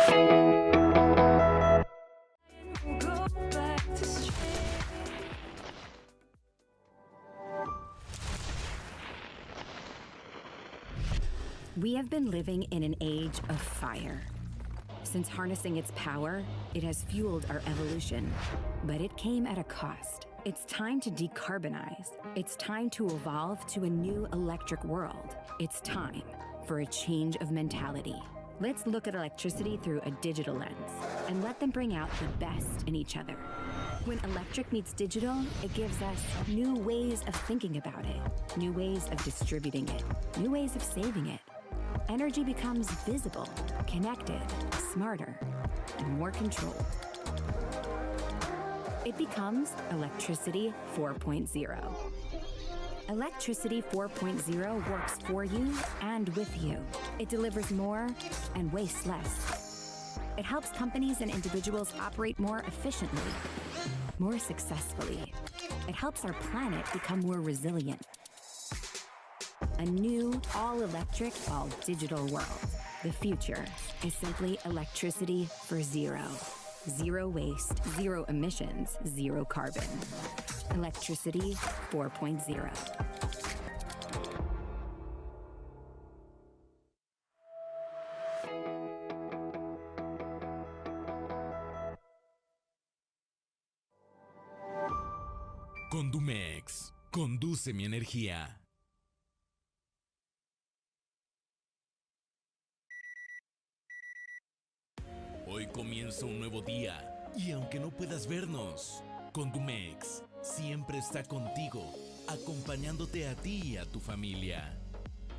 We have been living in an age of fire. Since harnessing its power, it has fueled our evolution. But it came at a cost. It's time to decarbonize. It's time to evolve to a new electric world. It's time for a change of mentality. Let's look at electricity through a digital lens and let them bring out the best in each other. When electric meets digital, it gives us new ways of thinking about it, new ways of distributing it, new ways of saving it. Energy becomes visible, connected, smarter, and more controlled. It becomes Electricity 4.0. Electricity 4.0 works for you and with you. It delivers more and wastes less. It helps companies and individuals operate more efficiently, more successfully. It helps our planet become more resilient. A new, all-electric, all-digital world. The future is simply electricity for zero. Zero waste, zero emissions, zero carbon. Electricity 4.0. Condumex. Conduce mi energía. Hoy comienza un nuevo día y aunque no puedas vernos, Condumex siempre está contigo, acompañándote a ti y a tu familia.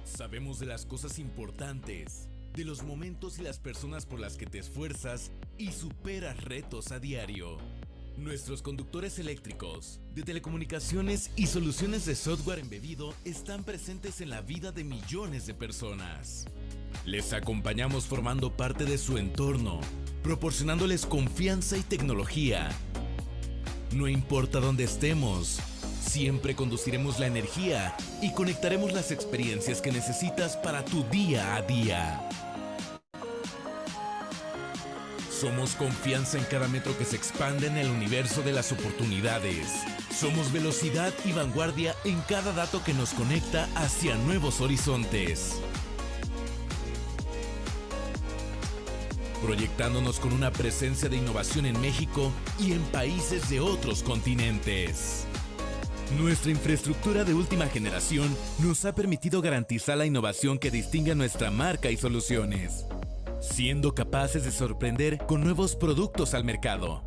Sabemos de las cosas importantes, de los momentos y las personas por las que te esfuerzas y superas retos a diario. Nuestros conductores eléctricos, de telecomunicaciones y soluciones de software embebido están presentes en la vida de millones de personas. Les acompañamos formando parte de su entorno, proporcionándoles confianza y tecnología. No importa dónde estemos, siempre conduciremos la energía y conectaremos las experiencias que necesitas para tu día a día. Somos confianza en cada metro que se expande en el universo de las oportunidades. Somos velocidad y vanguardia en cada dato que nos conecta hacia nuevos horizontes. Proyectándonos con una presencia de innovación en México y en países de otros continentes. Nuestra infraestructura de última generación nos ha permitido garantizar la innovación que distingue a nuestra marca y soluciones, siendo capaces de sorprender con nuevos productos al mercado.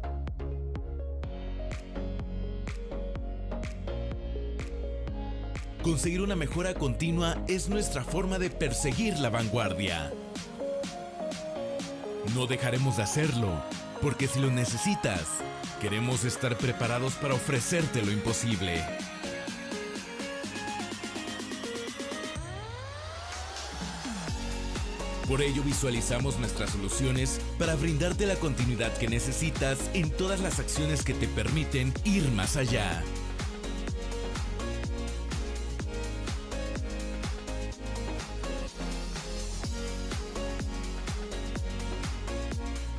Conseguir una mejora continua es nuestra forma de perseguir la vanguardia. No dejaremos de hacerlo, porque si lo necesitas, queremos estar preparados para ofrecerte lo imposible. Por ello visualizamos nuestras soluciones para brindarte la continuidad que necesitas en todas las acciones que te permiten ir más allá.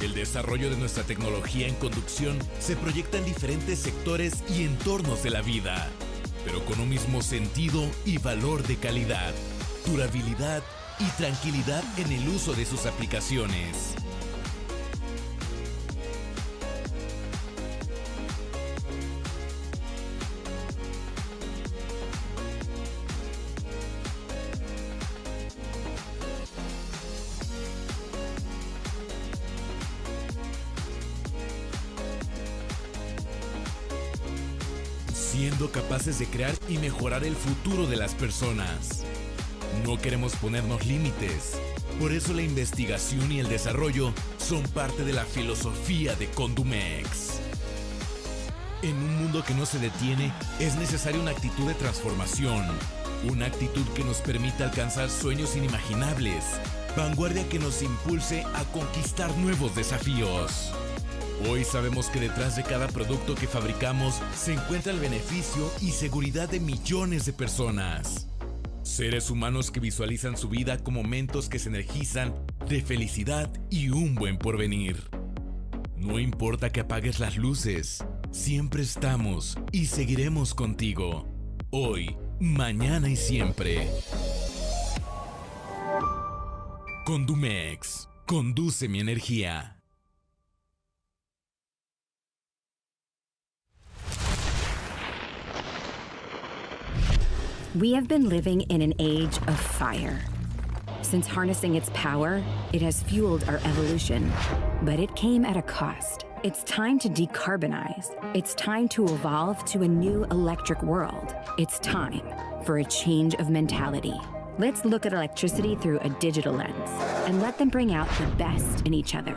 El desarrollo de nuestra tecnología en conducción se proyecta en diferentes sectores y entornos de la vida, pero con un mismo sentido y valor de calidad, durabilidad y tranquilidad en el uso de sus aplicaciones. Siendo capaces de crear y mejorar el futuro de las personas. No queremos ponernos límites, por eso la investigación y el desarrollo son parte de la filosofía de Condumex. En un mundo que no se detiene, es necesaria una actitud de transformación, una actitud que nos permita alcanzar sueños inimaginables, vanguardia que nos impulse a conquistar nuevos desafíos. Hoy sabemos que detrás de cada producto que fabricamos se encuentra el beneficio y seguridad de millones de personas. Seres humanos que visualizan su vida como momentos que se energizan de felicidad y un buen porvenir. No importa que apagues las luces, siempre estamos y seguiremos contigo. Hoy, mañana y siempre. Condumex, conduce mi energía. We have been living in an age of fire. Since harnessing its power, it has fueled our evolution. But it came at a cost. It's time to decarbonize. It's time to evolve to a new electric world. It's time for a change of mentality. Let's look at electricity through a digital lens and let them bring out the best in each other.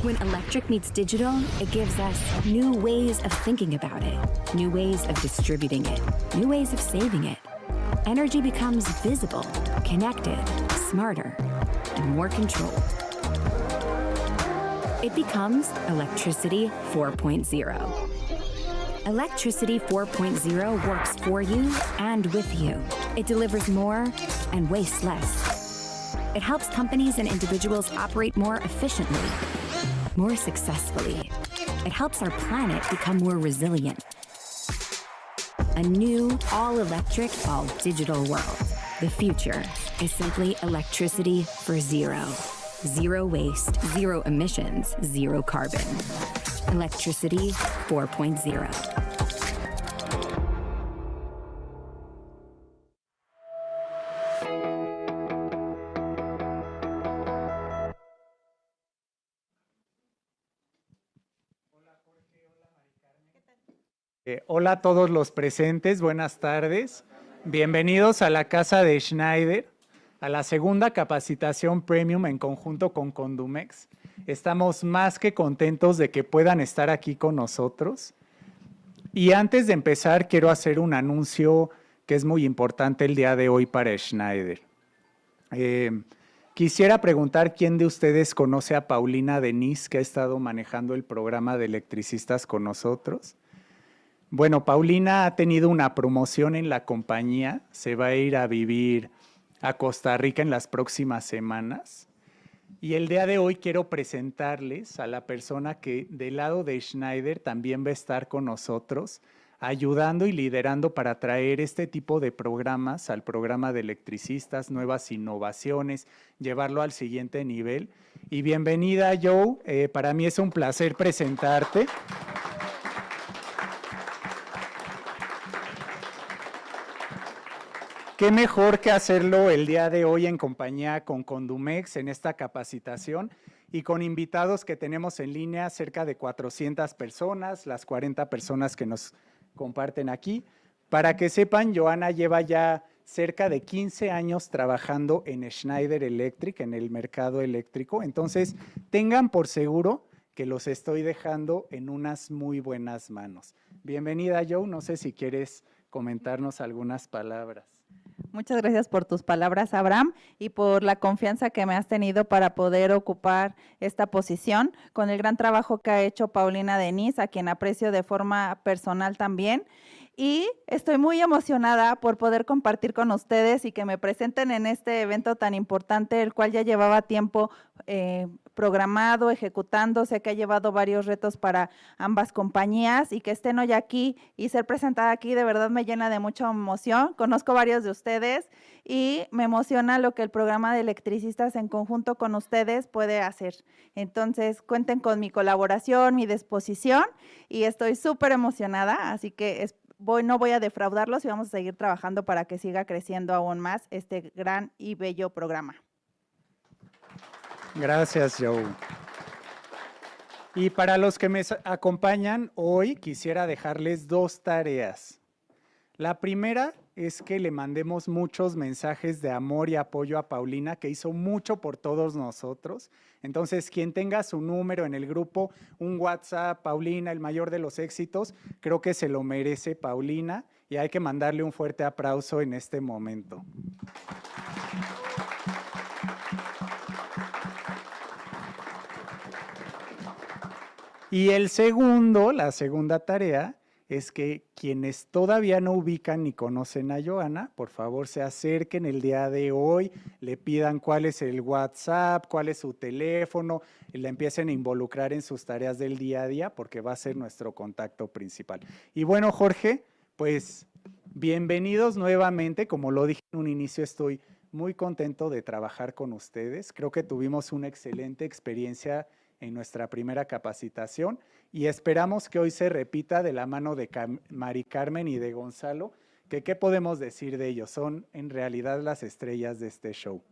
When electric meets digital, it gives us new ways of thinking about it, new ways of distributing it, new ways of saving it. Energy becomes visible, connected, smarter, and more controlled. It becomes Electricity 4.0. Electricity 4.0 works for you and with you. It delivers more and wastes less. It helps companies and individuals operate more efficiently, more successfully. It helps our planet become more resilient. A new, all-electric, all-digital world. The future is simply electricity for zero. Zero waste, zero emissions, zero carbon. Electricity 4.0. Hola a todos los presentes, buenas tardes. Bienvenidos a la Casa de Schneider, a la segunda capacitación Premium en conjunto con Condumex. Estamos más que contentos de que puedan estar aquí con nosotros. Y antes de empezar, quiero hacer un anuncio que es muy importante el día de hoy para Schneider. Quisiera preguntar quién de ustedes conoce a Paulina Denis, que ha estado manejando el programa de electricistas con nosotros. Bueno, Paulina ha tenido una promoción en la compañía, se va a ir a vivir a Costa Rica en las próximas semanas. Y el día de hoy quiero presentarles a la persona que del lado de Schneider también va a estar con nosotros, ayudando y liderando para traer este tipo de programas al programa de electricistas, nuevas innovaciones, llevarlo al siguiente nivel. Y bienvenida, Joe, para mí es un placer presentarte. Qué mejor que hacerlo el día de hoy en compañía con Condumex en esta capacitación y con invitados que tenemos en línea, cerca de 400 personas, las 40 personas que nos comparten aquí. Para que sepan, Joana lleva ya cerca de 15 años trabajando en Schneider Electric, en el mercado eléctrico. Entonces, tengan por seguro que los estoy dejando en unas muy buenas manos. Bienvenida, Joe. No sé si quieres comentarnos algunas palabras. Muchas gracias por tus palabras, Abraham, y por la confianza que me has tenido para poder ocupar esta posición, con el gran trabajo que ha hecho Paulina Denis, a quien aprecio de forma personal también. Y estoy muy emocionada por poder compartir con ustedes y que me presenten en este evento tan importante, el cual ya llevaba tiempo programado, ejecutando. Sé que ha llevado varios retos para ambas compañías y que estén hoy aquí y ser presentada aquí de verdad me llena de mucha emoción. Conozco varios de ustedes y me emociona lo que el programa de electricistas en conjunto con ustedes puede hacer. Entonces, cuenten con mi colaboración, mi disposición y estoy súper emocionada, así que no voy a defraudarlos y vamos a seguir trabajando para que siga creciendo aún más este gran y bello programa. Gracias, Joe. Y para los que me acompañan hoy, quisiera dejarles dos tareas. La primera es que le mandemos muchos mensajes de amor y apoyo a Paulina, que hizo mucho por todos nosotros. Entonces, quien tenga su número en el grupo, un WhatsApp, Paulina, el mayor de los éxitos, creo que se lo merece Paulina y hay que mandarle un fuerte aplauso en este momento. Y la segunda tarea es que quienes todavía no ubican ni conocen a Joana, por favor se acerquen el día de hoy, le pidan cuál es el WhatsApp, cuál es su teléfono, y la empiecen a involucrar en sus tareas del día a día porque va a ser nuestro contacto principal. Y bueno, Jorge, pues bienvenidos nuevamente. Como lo dije en un inicio, estoy muy contento de trabajar con ustedes. Creo que tuvimos una excelente experiencia en nuestra primera capacitación y esperamos que hoy se repita de la mano de Mari Carmen y de Gonzalo, que qué podemos decir de ellos, son en realidad las estrellas de este show.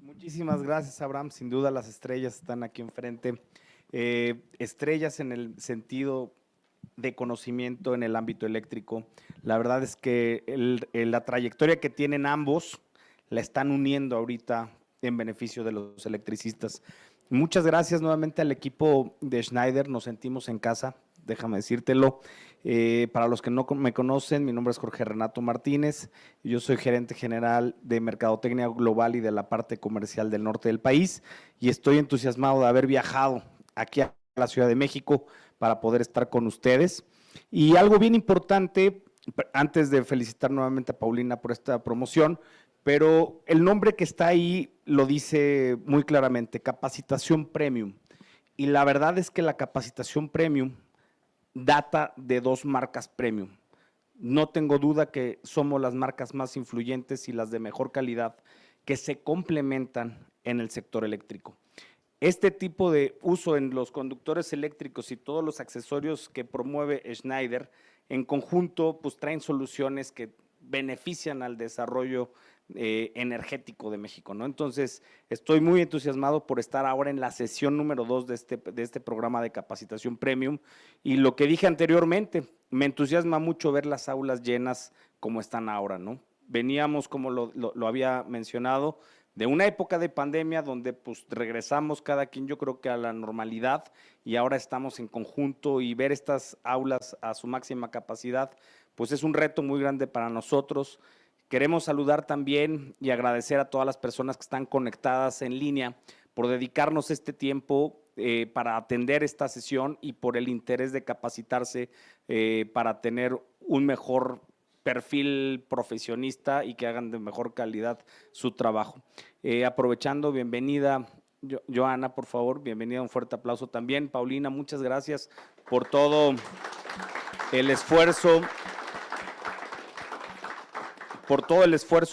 Muchísimas gracias, Abraham. Sin duda las estrellas están aquí enfrente. Estrellas en el sentido de conocimiento en el ámbito eléctrico. La verdad es que la trayectoria que tienen ambos la están uniendo ahorita en beneficio de los electricistas. Muchas gracias nuevamente al equipo de Schneider, nos sentimos en casa, déjame decírtelo. Para los que no me conocen, mi nombre es Jorge Renato Martínez, yo soy gerente general de Mercadotecnia Global y de la parte comercial del norte del país y estoy entusiasmado de haber viajado aquí a la Ciudad de México para poder estar con ustedes. Y algo bien importante, antes de felicitar nuevamente a Paulina por esta promoción, pero el nombre que está ahí lo dice muy claramente, capacitación premium. Y la verdad es que la capacitación premium data de dos marcas premium. No tengo duda que somos las marcas más influyentes y las de mejor calidad que se complementan en el sector eléctrico. Este tipo de uso en los conductores eléctricos y todos los accesorios que promueve Schneider, en conjunto, pues traen soluciones que benefician al desarrollo energético de México, ¿no? Entonces, estoy muy entusiasmado por estar ahora en la sesión número 2 de este programa de capacitación premium y lo que dije anteriormente, me entusiasma mucho ver las aulas llenas como están ahora, ¿no? Veníamos, como lo había mencionado, de una época de pandemia donde pues regresamos cada quien yo creo que a la normalidad y ahora estamos en conjunto y ver estas aulas a su máxima capacidad pues es un reto muy grande para nosotros. Queremos saludar también y agradecer a todas las personas que están conectadas en línea por dedicarnos este tiempo para atender esta sesión y por el interés de capacitarse para tener un mejor perfil profesionista y que hagan de mejor calidad su trabajo. Aprovechando, bienvenida Joana, por favor, bienvenida, un fuerte aplauso también. Paulina, muchas gracias por todo el esfuerzo,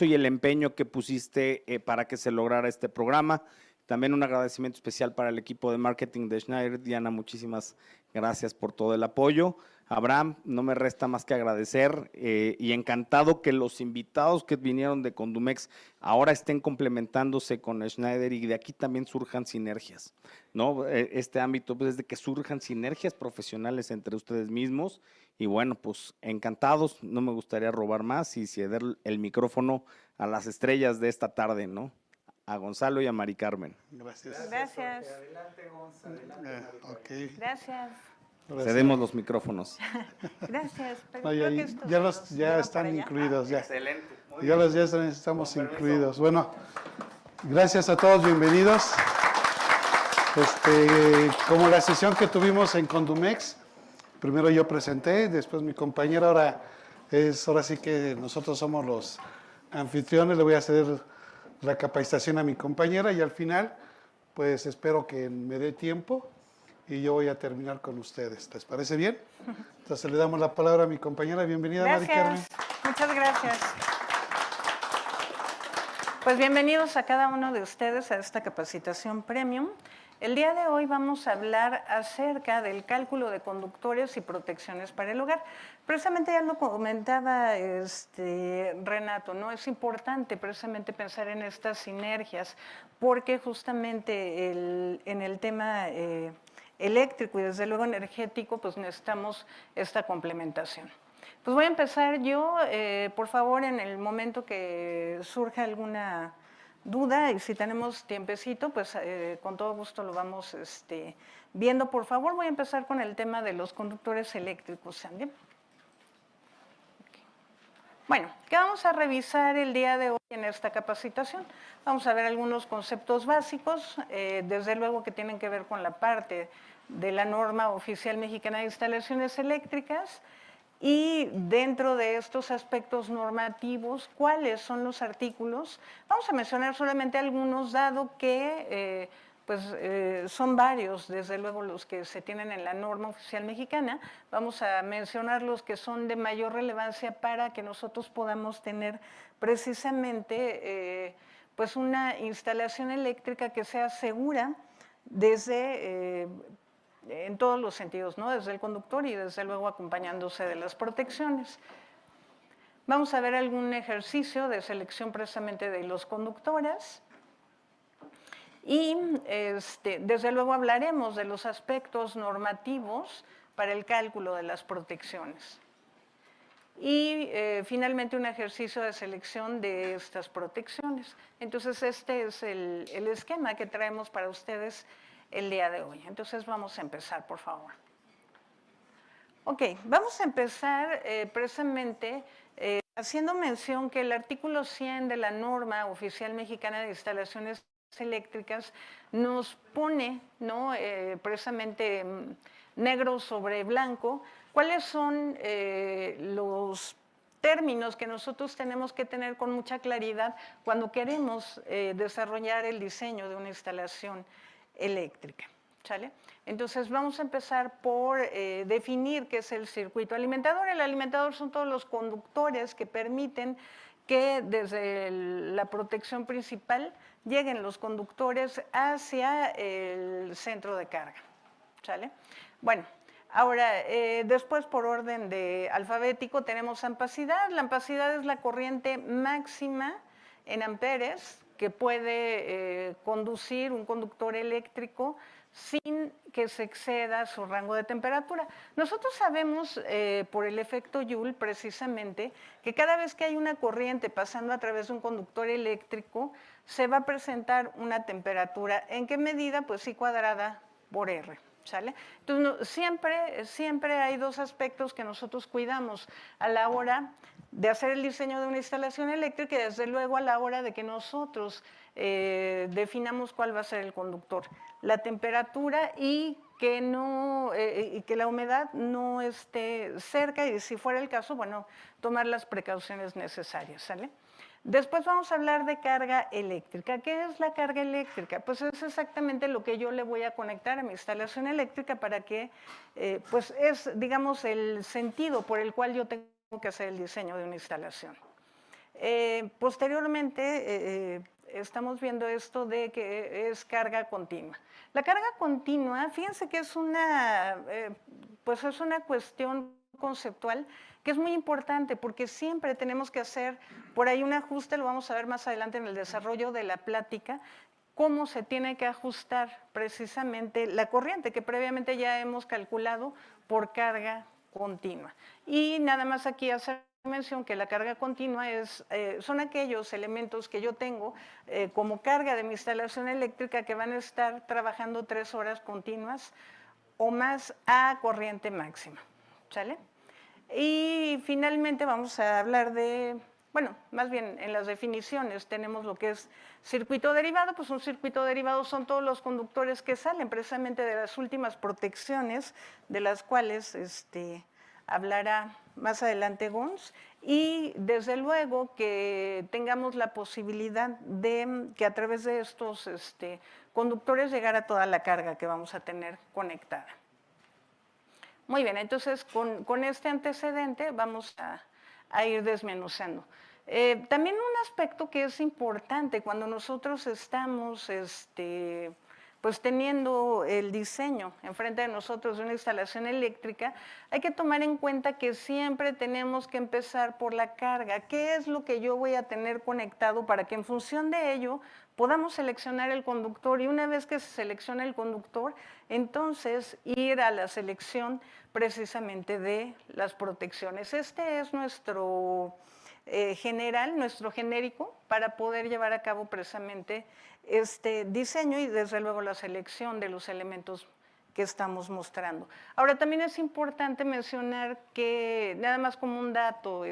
y el empeño que pusiste para que se lograra este programa. También un agradecimiento especial para el equipo de marketing de Schneider. Diana, muchísimas gracias por todo el apoyo. Abraham, no me resta más que agradecer y encantado que los invitados que vinieron de Condumex ahora estén complementándose con Schneider y de aquí también surjan sinergias, ¿no? Este ámbito pues, es de que surjan sinergias profesionales entre ustedes mismos y bueno, pues encantados, no me gustaría robar más y ceder el micrófono a las estrellas de esta tarde, ¿no? A Gonzalo y a Mari Carmen. Gracias. Gracias. Adelante, Gonzalo. Adelante, Okay. Gracias. Cedemos los micrófonos. Gracias. Pero No, creo que estos ya los ya llevan están para allá. incluidos. Ya, Excelente. ya estamos incluidos. Bueno, gracias a todos, bienvenidos. Como la sesión que tuvimos en Condumex, primero yo presenté, después mi compañera, ahora sí que nosotros somos los anfitriones, le voy a ceder la capacitación a mi compañera y al final, pues espero que me dé tiempo y yo voy a terminar con ustedes. ¿Les parece bien? Entonces le damos la palabra a mi compañera. Bienvenida, Mari Carmen. Muchas gracias. Pues bienvenidos a cada uno de ustedes a esta capacitación premium. El día de hoy vamos a hablar acerca del cálculo de conductores y protecciones para el hogar. Precisamente ya lo comentaba Renato, ¿no? Es importante precisamente pensar en estas sinergias porque justamente en el tema eléctrico y desde luego energético pues necesitamos esta complementación. Pues voy a empezar yo, por favor, en el momento que surja alguna duda y si tenemos tiempecito, pues con todo gusto lo vamos viendo. Por favor, voy a empezar con el tema de los conductores eléctricos, Sandy. Bueno, ¿qué vamos a revisar el día de hoy en esta capacitación? Vamos a ver algunos conceptos básicos, desde luego que tienen que ver con la parte de la norma oficial mexicana de instalaciones eléctricas. Y dentro de estos aspectos normativos, ¿cuáles son los artículos? Vamos a mencionar solamente algunos, dado que son varios, desde luego, los que se tienen en la norma oficial mexicana. Vamos a mencionar los que son de mayor relevancia para que nosotros podamos tener precisamente pues una instalación eléctrica que sea segura desde en todos los sentidos, ¿no? Desde el conductor y desde luego acompañándose de las protecciones. Vamos a ver algún ejercicio de selección precisamente de los conductores y desde luego hablaremos de los aspectos normativos para el cálculo de las protecciones. Y finalmente un ejercicio de selección de estas protecciones. Entonces este es el esquema que traemos para ustedes el día de hoy. Entonces vamos a empezar, por favor. Ok, vamos a empezar precisamente haciendo mención que el artículo 100 de la norma oficial mexicana de instalaciones eléctricas nos pone, ¿no? Precisamente negro sobre blanco, cuáles son los términos que nosotros tenemos que tener con mucha claridad cuando queremos desarrollar el diseño de una instalación eléctrica. ¿Sale? Entonces vamos a empezar por definir qué es el circuito alimentador. El alimentador son todos los conductores que permiten que desde la protección principal lleguen los conductores hacia el centro de carga. ¿Sale? Bueno, ahora después por orden de alfabético tenemos ampacidad. La ampacidad es la corriente máxima en amperes que puede conducir un conductor eléctrico sin que se exceda su rango de temperatura. Nosotros sabemos por el efecto Joule precisamente que cada vez que hay una corriente pasando a través de un conductor eléctrico se va a presentar una temperatura. ¿En qué medida? Pues I cuadrada por R. ¿Sale? Entonces, siempre hay dos aspectos que nosotros cuidamos a la hora de hacer el diseño de una instalación eléctrica y desde luego a la hora de que nosotros definamos cuál va a ser el conductor. La temperatura y que la humedad no esté cerca y si fuera el caso, bueno, tomar las precauciones necesarias. ¿Sale? Después vamos a hablar de carga eléctrica. ¿Qué es la carga eléctrica? Pues es exactamente lo que yo le voy a conectar a mi instalación eléctrica para que, pues es, digamos, el sentido por el cual yo tengo que hacer el diseño de una instalación. Posteriormente, estamos viendo esto de que es carga continua. La carga continua, fíjense que es pues es una cuestión conceptual que es muy importante porque siempre tenemos que hacer por ahí un ajuste, lo vamos a ver más adelante en el desarrollo de la plática, cómo se tiene que ajustar precisamente la corriente que previamente ya hemos calculado por carga continua. Y nada más aquí hacer mención que la carga continua son aquellos elementos que yo tengo como carga de mi instalación eléctrica que van a estar trabajando 3 horas continuas o más a corriente máxima. ¿Sale? Y finalmente vamos a hablar de, bueno, más bien en las definiciones tenemos lo que es circuito derivado. Pues un circuito derivado son todos los conductores que salen precisamente de las últimas protecciones de las cuales hablará más adelante Gons, y desde luego que tengamos la posibilidad de que a través de estos conductores llegar a toda la carga que vamos a tener conectada. Muy bien, entonces con este antecedente vamos a ir desmenuzando. También un aspecto que es importante cuando nosotros estamos pues teniendo el diseño enfrente de nosotros de una instalación eléctrica, hay que tomar en cuenta que siempre tenemos que empezar por la carga. ¿Qué es lo que yo voy a tener conectado para que en función de ello podamos seleccionar el conductor? Y una vez que se selecciona el conductor, entonces ir a la selección precisamente de las protecciones. Este es nuestro general, nuestro genérico, para poder llevar a cabo precisamente este diseño y desde luego la selección de los elementos que estamos mostrando. Ahora también es importante mencionar que, nada más como un dato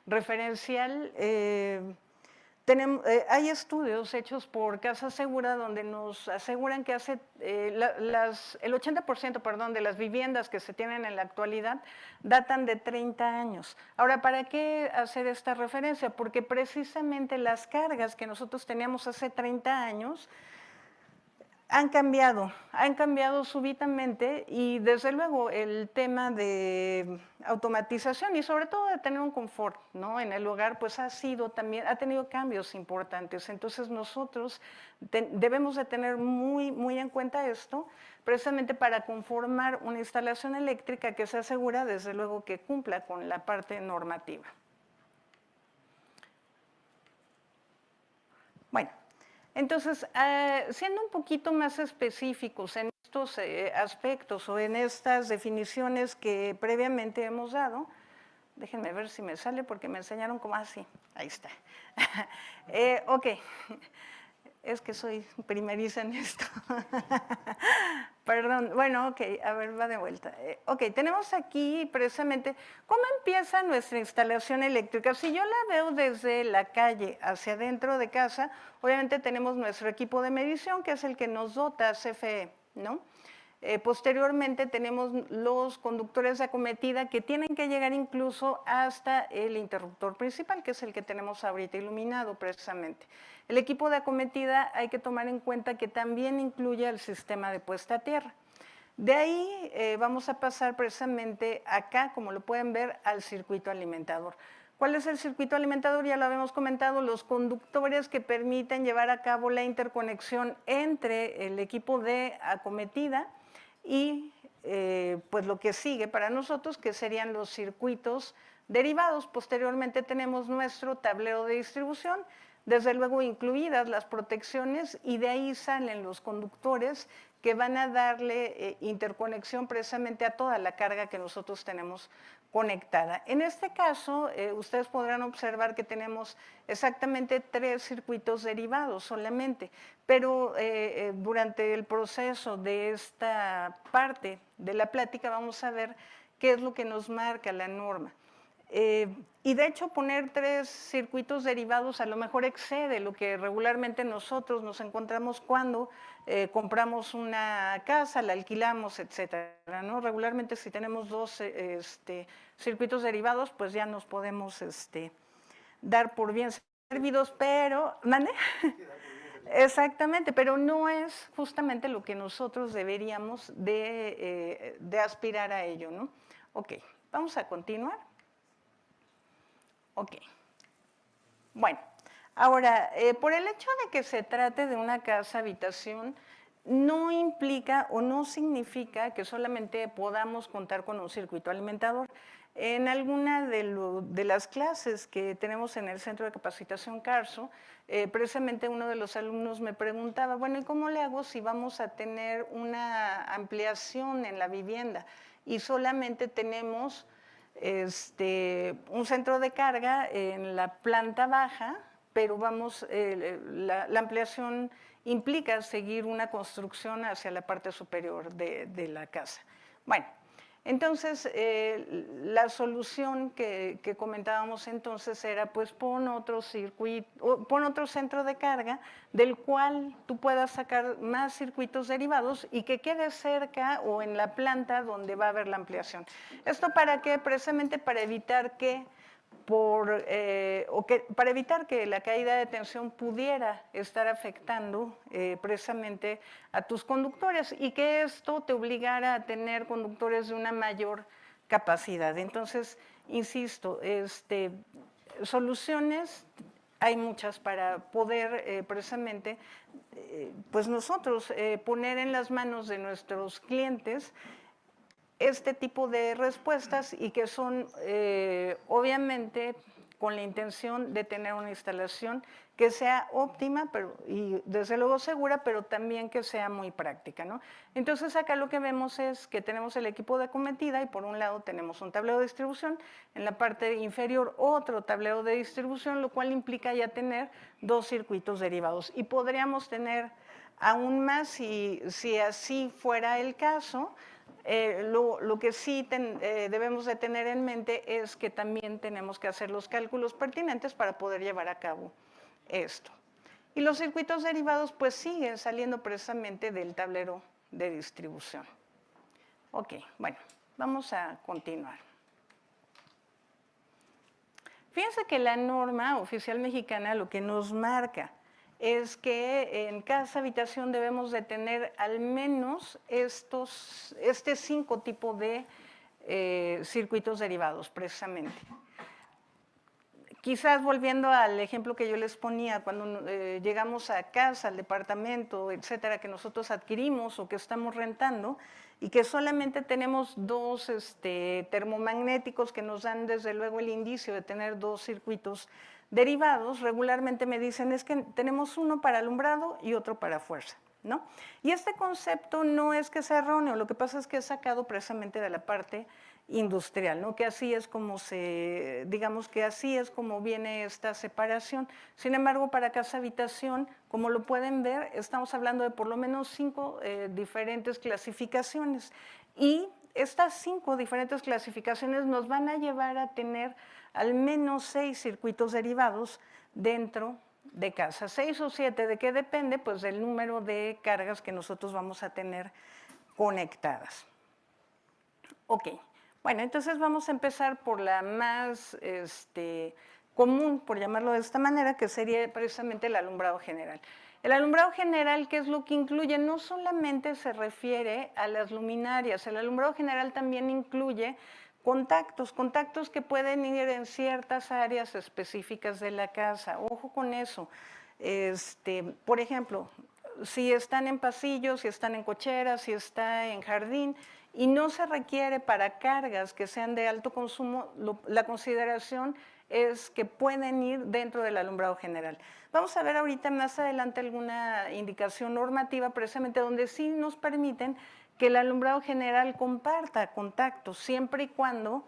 referencial, hay estudios hechos por Casa Segura donde nos aseguran que el 80%, perdón, de las viviendas que se tienen en la actualidad datan de 30 años. Ahora, ¿para qué hacer esta referencia? Porque precisamente las cargas que nosotros teníamos hace 30 años han cambiado súbitamente y desde luego el tema de automatización y sobre todo de tener un confort, ¿no?, en el hogar, pues ha tenido cambios importantes. Entonces nosotros debemos de tener muy en cuenta esto, precisamente para conformar una instalación eléctrica que sea segura, desde luego que cumpla con la parte normativa. Bueno. Entonces, siendo un poquito más específicos en estos aspectos o en estas definiciones que previamente hemos dado, déjenme ver si me sale porque me enseñaron como así, ahí está. Ok, es que soy primeriza en esto. Perdón, bueno, ok, a ver, va de vuelta. Ok, tenemos aquí precisamente cómo empieza nuestra instalación eléctrica. Si yo la veo desde la calle hacia adentro de casa, obviamente tenemos nuestro equipo de medición, que es el que nos dota CFE, ¿no? Posteriormente tenemos los conductores de acometida que tienen que llegar incluso hasta el interruptor principal, que es el que tenemos ahorita iluminado precisamente. El equipo de acometida hay que tomar en cuenta que también incluye el sistema de puesta a tierra. De ahí vamos a pasar precisamente acá, como lo pueden ver, al circuito alimentador. ¿Cuál es el circuito alimentador? Ya lo habíamos comentado, los conductores que permiten llevar a cabo la interconexión entre el equipo de acometida y pues lo que sigue para nosotros, que serían los circuitos derivados. Posteriormente tenemos nuestro tablero de distribución, desde luego incluidas las protecciones, y de ahí salen los conductores que van a darle interconexión precisamente a toda la carga que nosotros tenemos conectada. En este caso, ustedes podrán observar que tenemos exactamente 3 circuitos derivados solamente, pero durante el proceso de esta parte de la plática vamos a ver qué es lo que nos marca la norma. Y de hecho poner 3 circuitos derivados a lo mejor excede lo que regularmente nosotros nos encontramos cuando compramos una casa, la alquilamos, etcétera, ¿no? Regularmente si tenemos 2 circuitos derivados, pues ya nos podemos dar por bien servidos, pero ¿mande? Exactamente, pero no es justamente lo que nosotros deberíamos de aspirar a ello, ¿no? Ok, vamos a continuar. Ok. Bueno, ahora, por el hecho de que se trate de una casa habitación, no implica o no significa que solamente podamos contar con un circuito alimentador. En alguna de las clases que tenemos en el Centro de Capacitación Carso, precisamente uno de los alumnos me preguntaba, bueno, ¿y cómo le hago si vamos a tener una ampliación en la vivienda y solamente tenemos un centro de carga en la planta baja, pero la ampliación implica seguir una construcción hacia la parte superior de la casa? Bueno, entonces la solución que comentábamos entonces era pues pon otro centro de carga del cual tú puedas sacar más circuitos derivados y que quede cerca o en la planta donde va a haber la ampliación. ¿Esto para qué? Precisamente para evitar que para evitar que la caída de tensión pudiera estar afectando precisamente a tus conductores y que esto te obligara a tener conductores de una mayor capacidad. Entonces, insisto, soluciones hay muchas para poder precisamente, pues nosotros poner en las manos de nuestros clientes este tipo de respuestas y que son obviamente con la intención de tener una instalación que sea óptima y desde luego segura, pero también que sea muy práctica, ¿no? Entonces acá lo que vemos es que tenemos el equipo de acometida y por un lado tenemos un tablero de distribución, en la parte inferior otro tablero de distribución, lo cual implica ya tener 2 circuitos derivados y podríamos tener aún más si así fuera el caso. Lo que sí debemos de tener en mente es que también tenemos que hacer los cálculos pertinentes para poder llevar a cabo esto. Y los circuitos derivados pues siguen saliendo precisamente del tablero de distribución. Ok, bueno, vamos a continuar. Fíjense que la norma oficial mexicana lo que nos marca es que en cada habitación debemos de tener al menos este 5 tipos de circuitos derivados, precisamente. Quizás volviendo al ejemplo que yo les ponía, cuando llegamos a casa, al departamento, etcétera, que nosotros adquirimos o que estamos rentando, y que solamente tenemos 2 termomagnéticos que nos dan desde luego el indicio de tener 2 circuitos derivados, regularmente me dicen es que tenemos uno para alumbrado y otro para fuerza, ¿no? Y este concepto no es que sea erróneo, lo que pasa es que es sacado precisamente de la parte industrial, ¿no? Que así es como digamos que así es como viene esta separación. Sin embargo, para casa habitación, como lo pueden ver, estamos hablando de por lo menos 5 diferentes clasificaciones. Y estas 5 diferentes clasificaciones nos van a llevar a tener al menos 6 circuitos derivados dentro de casa. 6 o 7, ¿de qué depende? Pues del número de cargas que nosotros vamos a tener conectadas. Ok. Bueno, entonces vamos a empezar por la más común, por llamarlo de esta manera, que sería precisamente el alumbrado general. El alumbrado general, ¿qué es lo que incluye? No solamente se refiere a las luminarias, el alumbrado general también incluye contactos que pueden ir en ciertas áreas específicas de la casa. Ojo con eso. Por ejemplo, si están en pasillos, si están en cocheras, si está en jardín, y no se requiere para cargas que sean de alto consumo, la consideración es que pueden ir dentro del alumbrado general. Vamos a ver ahorita más adelante alguna indicación normativa precisamente donde sí nos permiten que el alumbrado general comparta contactos, siempre y cuando,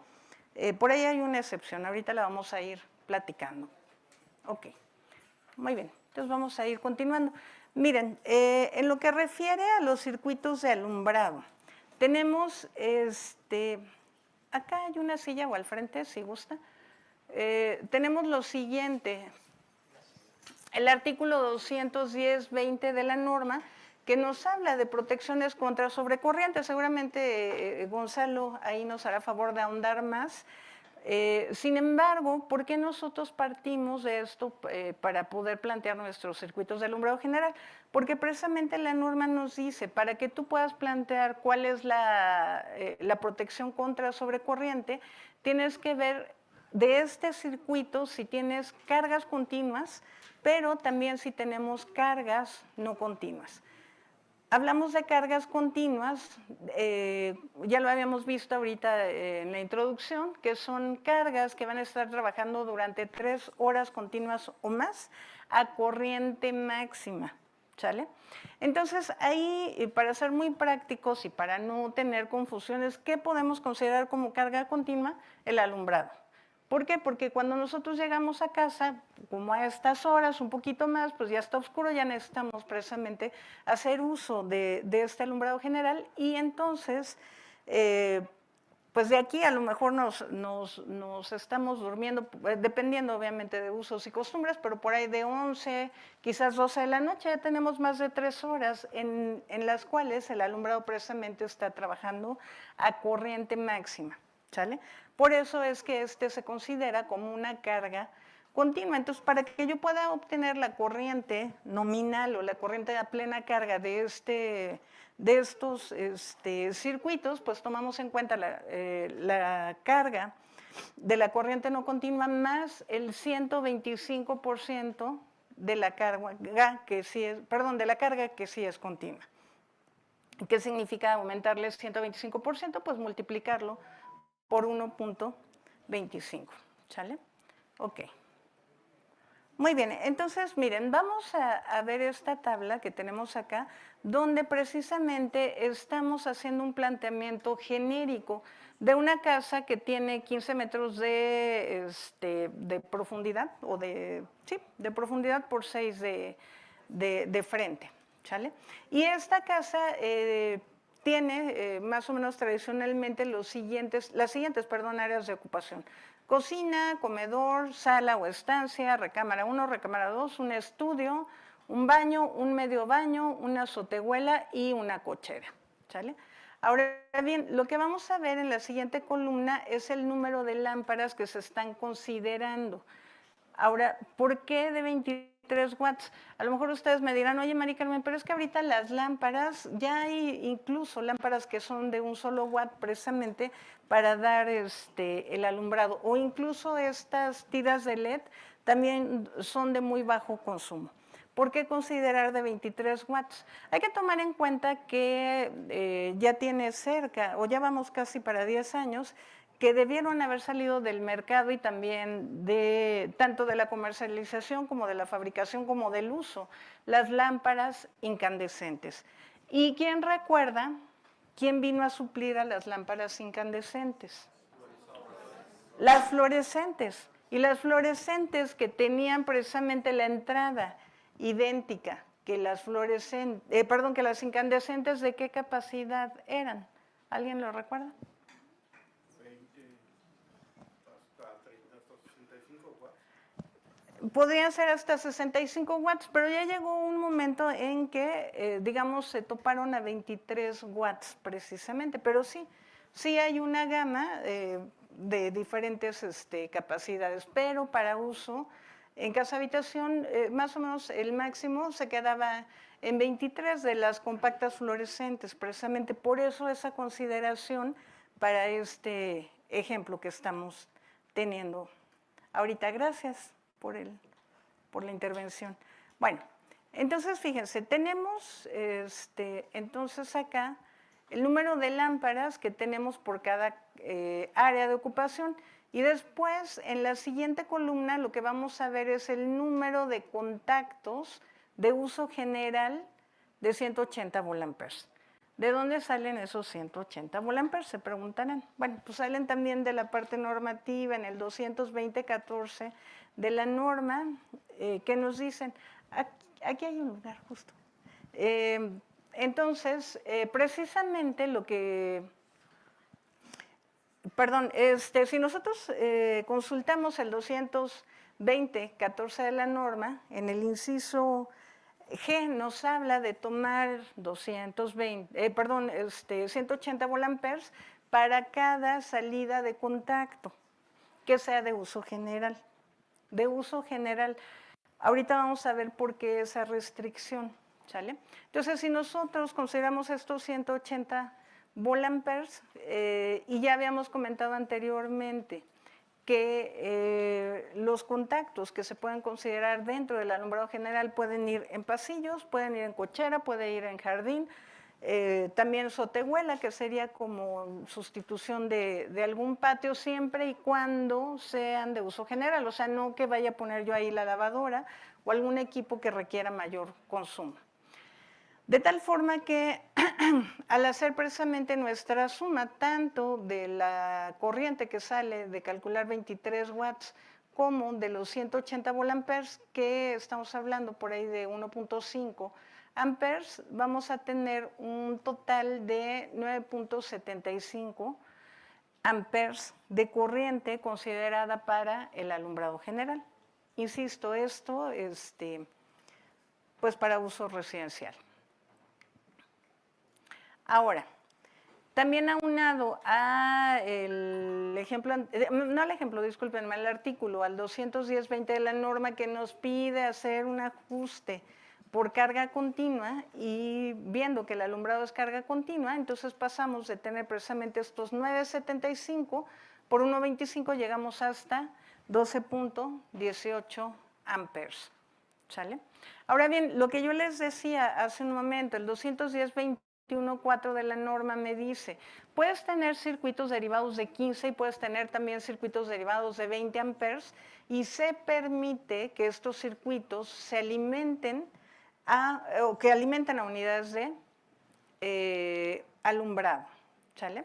por ahí hay una excepción, ahorita la vamos a ir platicando. Ok, muy bien, entonces vamos a ir continuando. Miren, en lo que refiere a los circuitos de alumbrado, tenemos, acá hay una silla o al frente, si gusta. Tenemos lo siguiente, el artículo 210.20 de la norma, que nos habla de protecciones contra sobrecorriente. Seguramente Gonzalo ahí nos hará favor de ahondar más. Sin embargo, ¿por qué nosotros partimos de esto para poder plantear nuestros circuitos de alumbrado general? Porque precisamente la norma nos dice, para que tú puedas plantear cuál es la protección contra sobrecorriente, tienes que ver de este circuito si tienes cargas continuas, pero también si tenemos cargas no continuas. Hablamos de cargas continuas, ya lo habíamos visto ahorita en la introducción, que son cargas que van a estar trabajando durante 3 horas continuas o más a corriente máxima, ¿sale? Entonces ahí, para ser muy prácticos y para no tener confusiones, ¿qué podemos considerar como carga continua? El alumbrado. ¿Por qué? Porque cuando nosotros llegamos a casa, como a estas horas, un poquito más, pues ya está oscuro, ya necesitamos precisamente hacer uso de este alumbrado general y entonces, pues de aquí a lo mejor nos estamos durmiendo, dependiendo obviamente de usos y costumbres, pero por ahí de 11, quizás 12 de la noche, ya tenemos más de 3 horas en las cuales el alumbrado precisamente está trabajando a corriente máxima, ¿sale? Por eso es que se considera como una carga continua. Entonces, para que yo pueda obtener la corriente nominal o la corriente a plena carga de estos circuitos, pues tomamos en cuenta la carga de la corriente no continua más el 125% de la carga que sí es, de la carga que sí es continua. ¿Qué significa aumentarle el 125%? Pues multiplicarlo por 1.25, ¿sale? Ok. Muy bien, entonces miren, vamos a ver esta tabla que tenemos acá, donde precisamente estamos haciendo un planteamiento genérico de una casa que tiene 15 metros de profundidad, o de profundidad por 6 de frente, ¿sale? Y esta casa tiene más o menos tradicionalmente las siguientes áreas de ocupación. Cocina, comedor, sala o estancia, recámara 1, recámara 2, un estudio, un baño, un medio baño, una azotehuela y una cochera, ¿sale? Ahora bien, lo que vamos a ver en la siguiente columna es el número de lámparas que se están considerando. Ahora, ¿por qué de 23 watts? A lo mejor ustedes me dirán, oye, Mari Carmen, pero es que ahorita las lámparas, ya hay incluso lámparas que son de un solo watt precisamente para dar el alumbrado, o incluso estas tiras de LED también son de muy bajo consumo. ¿Por qué considerar de 23 watts? Hay que tomar en cuenta que ya tiene cerca, o ya vamos casi para 10 años, que debieron haber salido del mercado y también tanto de la comercialización como de la fabricación como del uso, las lámparas incandescentes. ¿Y quién recuerda quién vino a suplir a las lámparas incandescentes? Las fluorescentes. Y las fluorescentes que tenían precisamente la entrada idéntica que las que las incandescentes, ¿de qué capacidad eran? ¿Alguien lo recuerda? 20 hasta 30, hasta 65 watts. Podrían ser hasta 65 watts, pero ya llegó un momento en que, digamos, se toparon a 23 watts precisamente, pero sí hay una gama de diferentes capacidades, pero para uso en casa habitación, más o menos el máximo se quedaba en 23 de las compactas fluorescentes, precisamente por eso esa consideración para este ejemplo que estamos teniendo ahorita. Gracias por la intervención. Bueno, entonces fíjense, tenemos entonces acá el número de lámparas que tenemos por cada área de ocupación. Y después, en la siguiente columna, lo que vamos a ver es el número de contactos de uso general de 180 volamperes. ¿De dónde salen esos 180 volamperes? Se preguntarán. Bueno, pues salen también de la parte normativa, en el 220.14 de la norma, que nos dicen, aquí hay un lugar justo. Entonces, precisamente lo que... Perdón, si nosotros consultamos el 220.14 de la norma, en el inciso G nos habla de tomar 180 volamperes para cada salida de contacto, que sea de uso general. De uso general. Ahorita vamos a ver por qué esa restricción, ¿sale? Entonces, si nosotros consideramos estos 180 volamperes, y ya habíamos comentado anteriormente que los contactos que se pueden considerar dentro del alumbrado general pueden ir en pasillos, pueden ir en cochera, pueden ir en jardín, también sotehuela, que sería como sustitución de algún patio, siempre y cuando sean de uso general, o sea, no que vaya a poner yo ahí la lavadora o algún equipo que requiera mayor consumo. De tal forma que al hacer precisamente nuestra suma, tanto de la corriente que sale de calcular 23 watts como de los 180 volamperes, que estamos hablando por ahí de 1.5 amperes, vamos a tener un total de 9.75 amperes de corriente considerada para el alumbrado general. Insisto, esto pues para uso residencial. Ahora, también aunado al ejemplo, no al ejemplo, discúlpenme, al artículo, al 210.20 de la norma que nos pide hacer un ajuste por carga continua, y viendo que el alumbrado es carga continua, entonces pasamos de tener precisamente estos 9.75 por 1.25, llegamos hasta 12.18 amperes, ¿sale? Ahora bien, lo que yo les decía hace un momento, el 210.21.4 de la norma me dice, puedes tener circuitos derivados de 15 y puedes tener también circuitos derivados de 20 amperes, y se permite que estos circuitos se alimenten o que alimenten a unidades de alumbrado, ¿sale?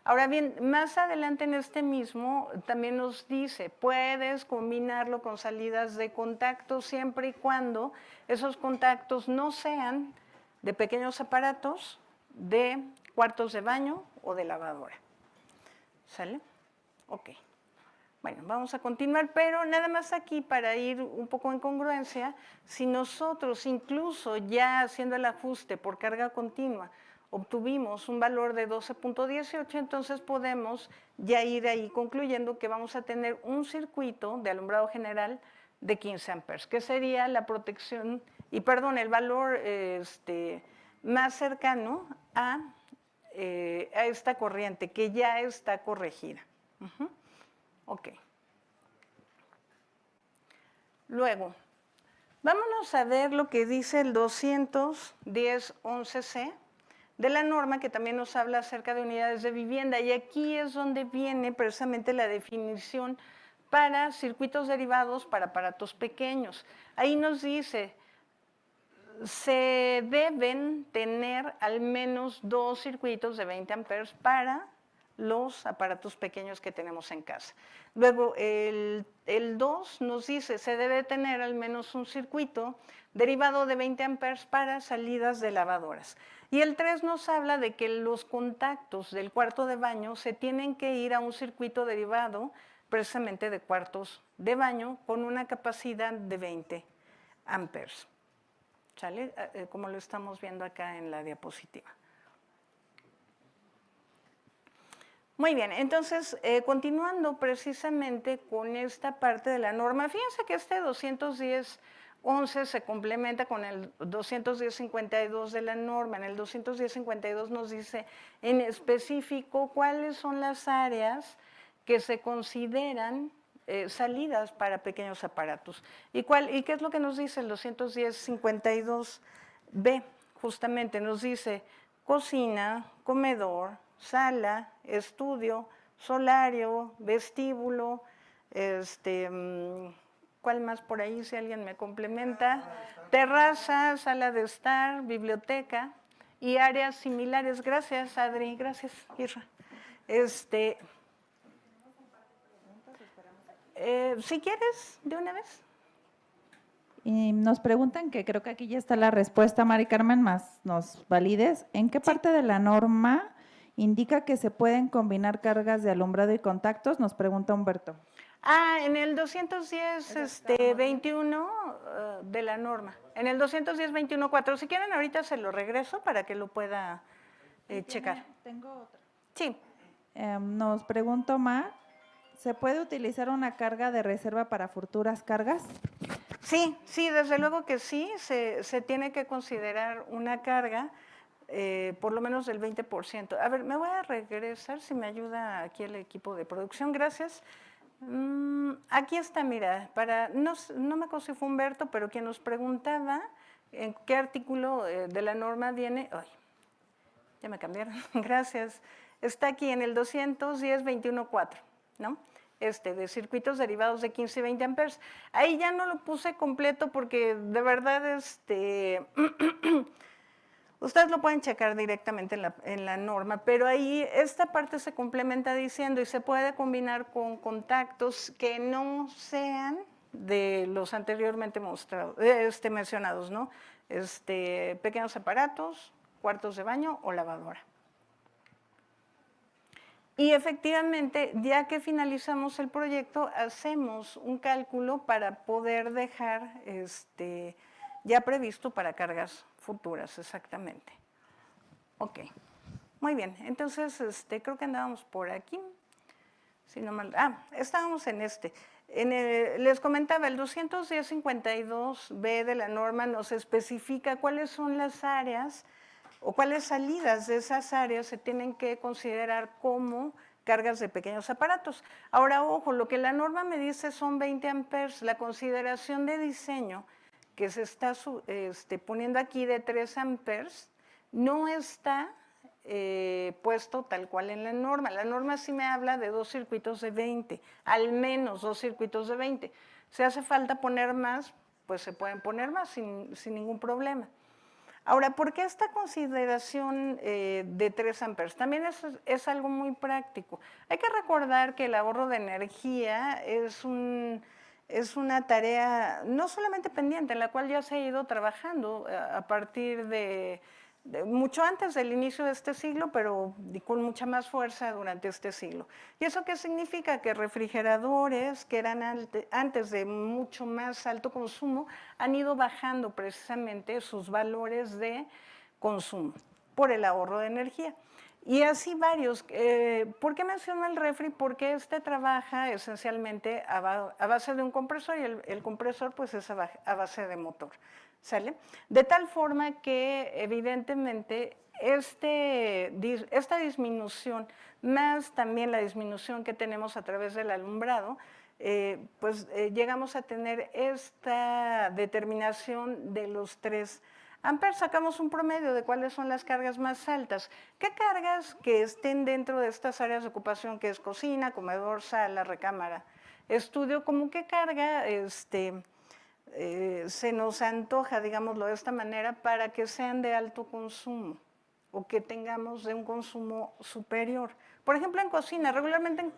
Ahora bien, más adelante en este mismo también nos dice, puedes combinarlo con salidas de contacto siempre y cuando esos contactos no sean de pequeños aparatos, de cuartos de baño o de lavadora. ¿Sale? Ok. Bueno, vamos a continuar, pero nada más aquí para ir un poco en congruencia, si nosotros incluso ya haciendo el ajuste por carga continua obtuvimos un valor de 12.18, entonces podemos ya ir ahí concluyendo que vamos a tener un circuito de alumbrado general de 15 amperes, que sería la protección, y perdón, el valor más cercano a esta corriente, que ya está corregida. Ok. Luego, vámonos a ver lo que dice el 210.11c de la norma, que también nos habla acerca de unidades de vivienda. Y aquí es donde viene precisamente la definición para circuitos derivados para aparatos pequeños. Ahí nos dice, se deben tener al menos 2 circuitos de 20 amperes para los aparatos pequeños que tenemos en casa. Luego, el 2 nos dice, se debe tener al menos un circuito derivado de 20 amperes para salidas de lavadoras. Y el 3 nos habla de que los contactos del cuarto de baño se tienen que ir a un circuito derivado precisamente de cuartos de baño con una capacidad de 20 amperes. ¿Sale? Como lo estamos viendo acá en la diapositiva. Muy bien, entonces, continuando precisamente con esta parte de la norma, fíjense que este 210.11 se complementa con el 210.52 de la norma. En el 210.52 nos dice en específico cuáles son las áreas que se consideran salidas para pequeños aparatos. ¿Y qué es lo que nos dice el 210.52b? Justamente nos dice cocina, comedor, sala, estudio, solario, vestíbulo, ¿cuál más por ahí? Si alguien me complementa. Terraza, sala de estar, biblioteca y áreas similares. Gracias, Adri. Gracias, Isra. Si quieres, de una vez. Y nos preguntan, que creo que aquí ya está la respuesta, Mari Carmen, más nos valides, ¿en qué parte de la norma indica que se pueden combinar cargas de alumbrado y contactos? Nos pregunta Humberto. En el 210.21 de la norma. En el 210.21.4. Si quieren, ahorita se lo regreso para que lo pueda checar. Tengo otra. Sí. Nos pregunta Omar, ¿se puede utilizar una carga de reserva para futuras cargas? Sí, desde luego que sí. Se tiene que considerar una carga por lo menos del 20%. A ver, me voy a regresar, si me ayuda aquí el equipo de producción. Gracias. Aquí está, mira, no me acuerdo si fue Humberto, pero quien nos preguntaba en qué artículo de la norma viene. Ay, ya me cambiaron, gracias. Está aquí en el 210.21.4, ¿no? De circuitos derivados de 15 y 20 amperes. Ahí ya no lo puse completo porque de verdad ustedes lo pueden checar directamente en la norma, pero ahí esta parte se complementa diciendo y se puede combinar con contactos que no sean de los anteriormente mencionados, ¿no? Pequeños aparatos, cuartos de baño o lavadora. Y efectivamente, ya que finalizamos el proyecto, hacemos un cálculo para poder dejar ya previsto para cargas futuras, exactamente. Ok, muy bien. Entonces, creo que andábamos por aquí. Si no mal, estábamos en les comentaba, el 210.52b de la norma nos especifica cuáles son las áreas o cuáles salidas de esas áreas se tienen que considerar como cargas de pequeños aparatos. Ahora, ojo, lo que la norma me dice son 20 amperes. La consideración de diseño que se está poniendo aquí de 3 amperes no está puesto tal cual en la norma. La norma sí me habla de 2 circuitos de 20, al menos 2 circuitos de 20. Si hace falta poner más, pues se pueden poner más sin ningún problema. Ahora, ¿por qué esta consideración de 3 amperes? También es algo muy práctico. Hay que recordar que el ahorro de energía es una tarea no solamente pendiente, en la cual ya se ha ido trabajando a partir de mucho antes del inicio de este siglo, pero con mucha más fuerza durante este siglo. ¿Y eso qué significa? Que refrigeradores que eran antes de mucho más alto consumo han ido bajando precisamente sus valores de consumo por el ahorro de energía. Y así varios. ¿Por qué menciono el refri? Porque este trabaja esencialmente a base de un compresor y el compresor pues es a base de motor. ¿Sale? De tal forma que evidentemente esta disminución, más también la disminución que tenemos a través del alumbrado, llegamos a tener esta determinación de los 3 amperes. Sacamos un promedio de cuáles son las cargas más altas. ¿Qué cargas que estén dentro de estas áreas de ocupación, que es cocina, comedor, sala, recámara, estudio, como qué carga se nos antoja, digámoslo de esta manera, para que sean de alto consumo o que tengamos de un consumo superior? Por ejemplo, en cocina, regularmente en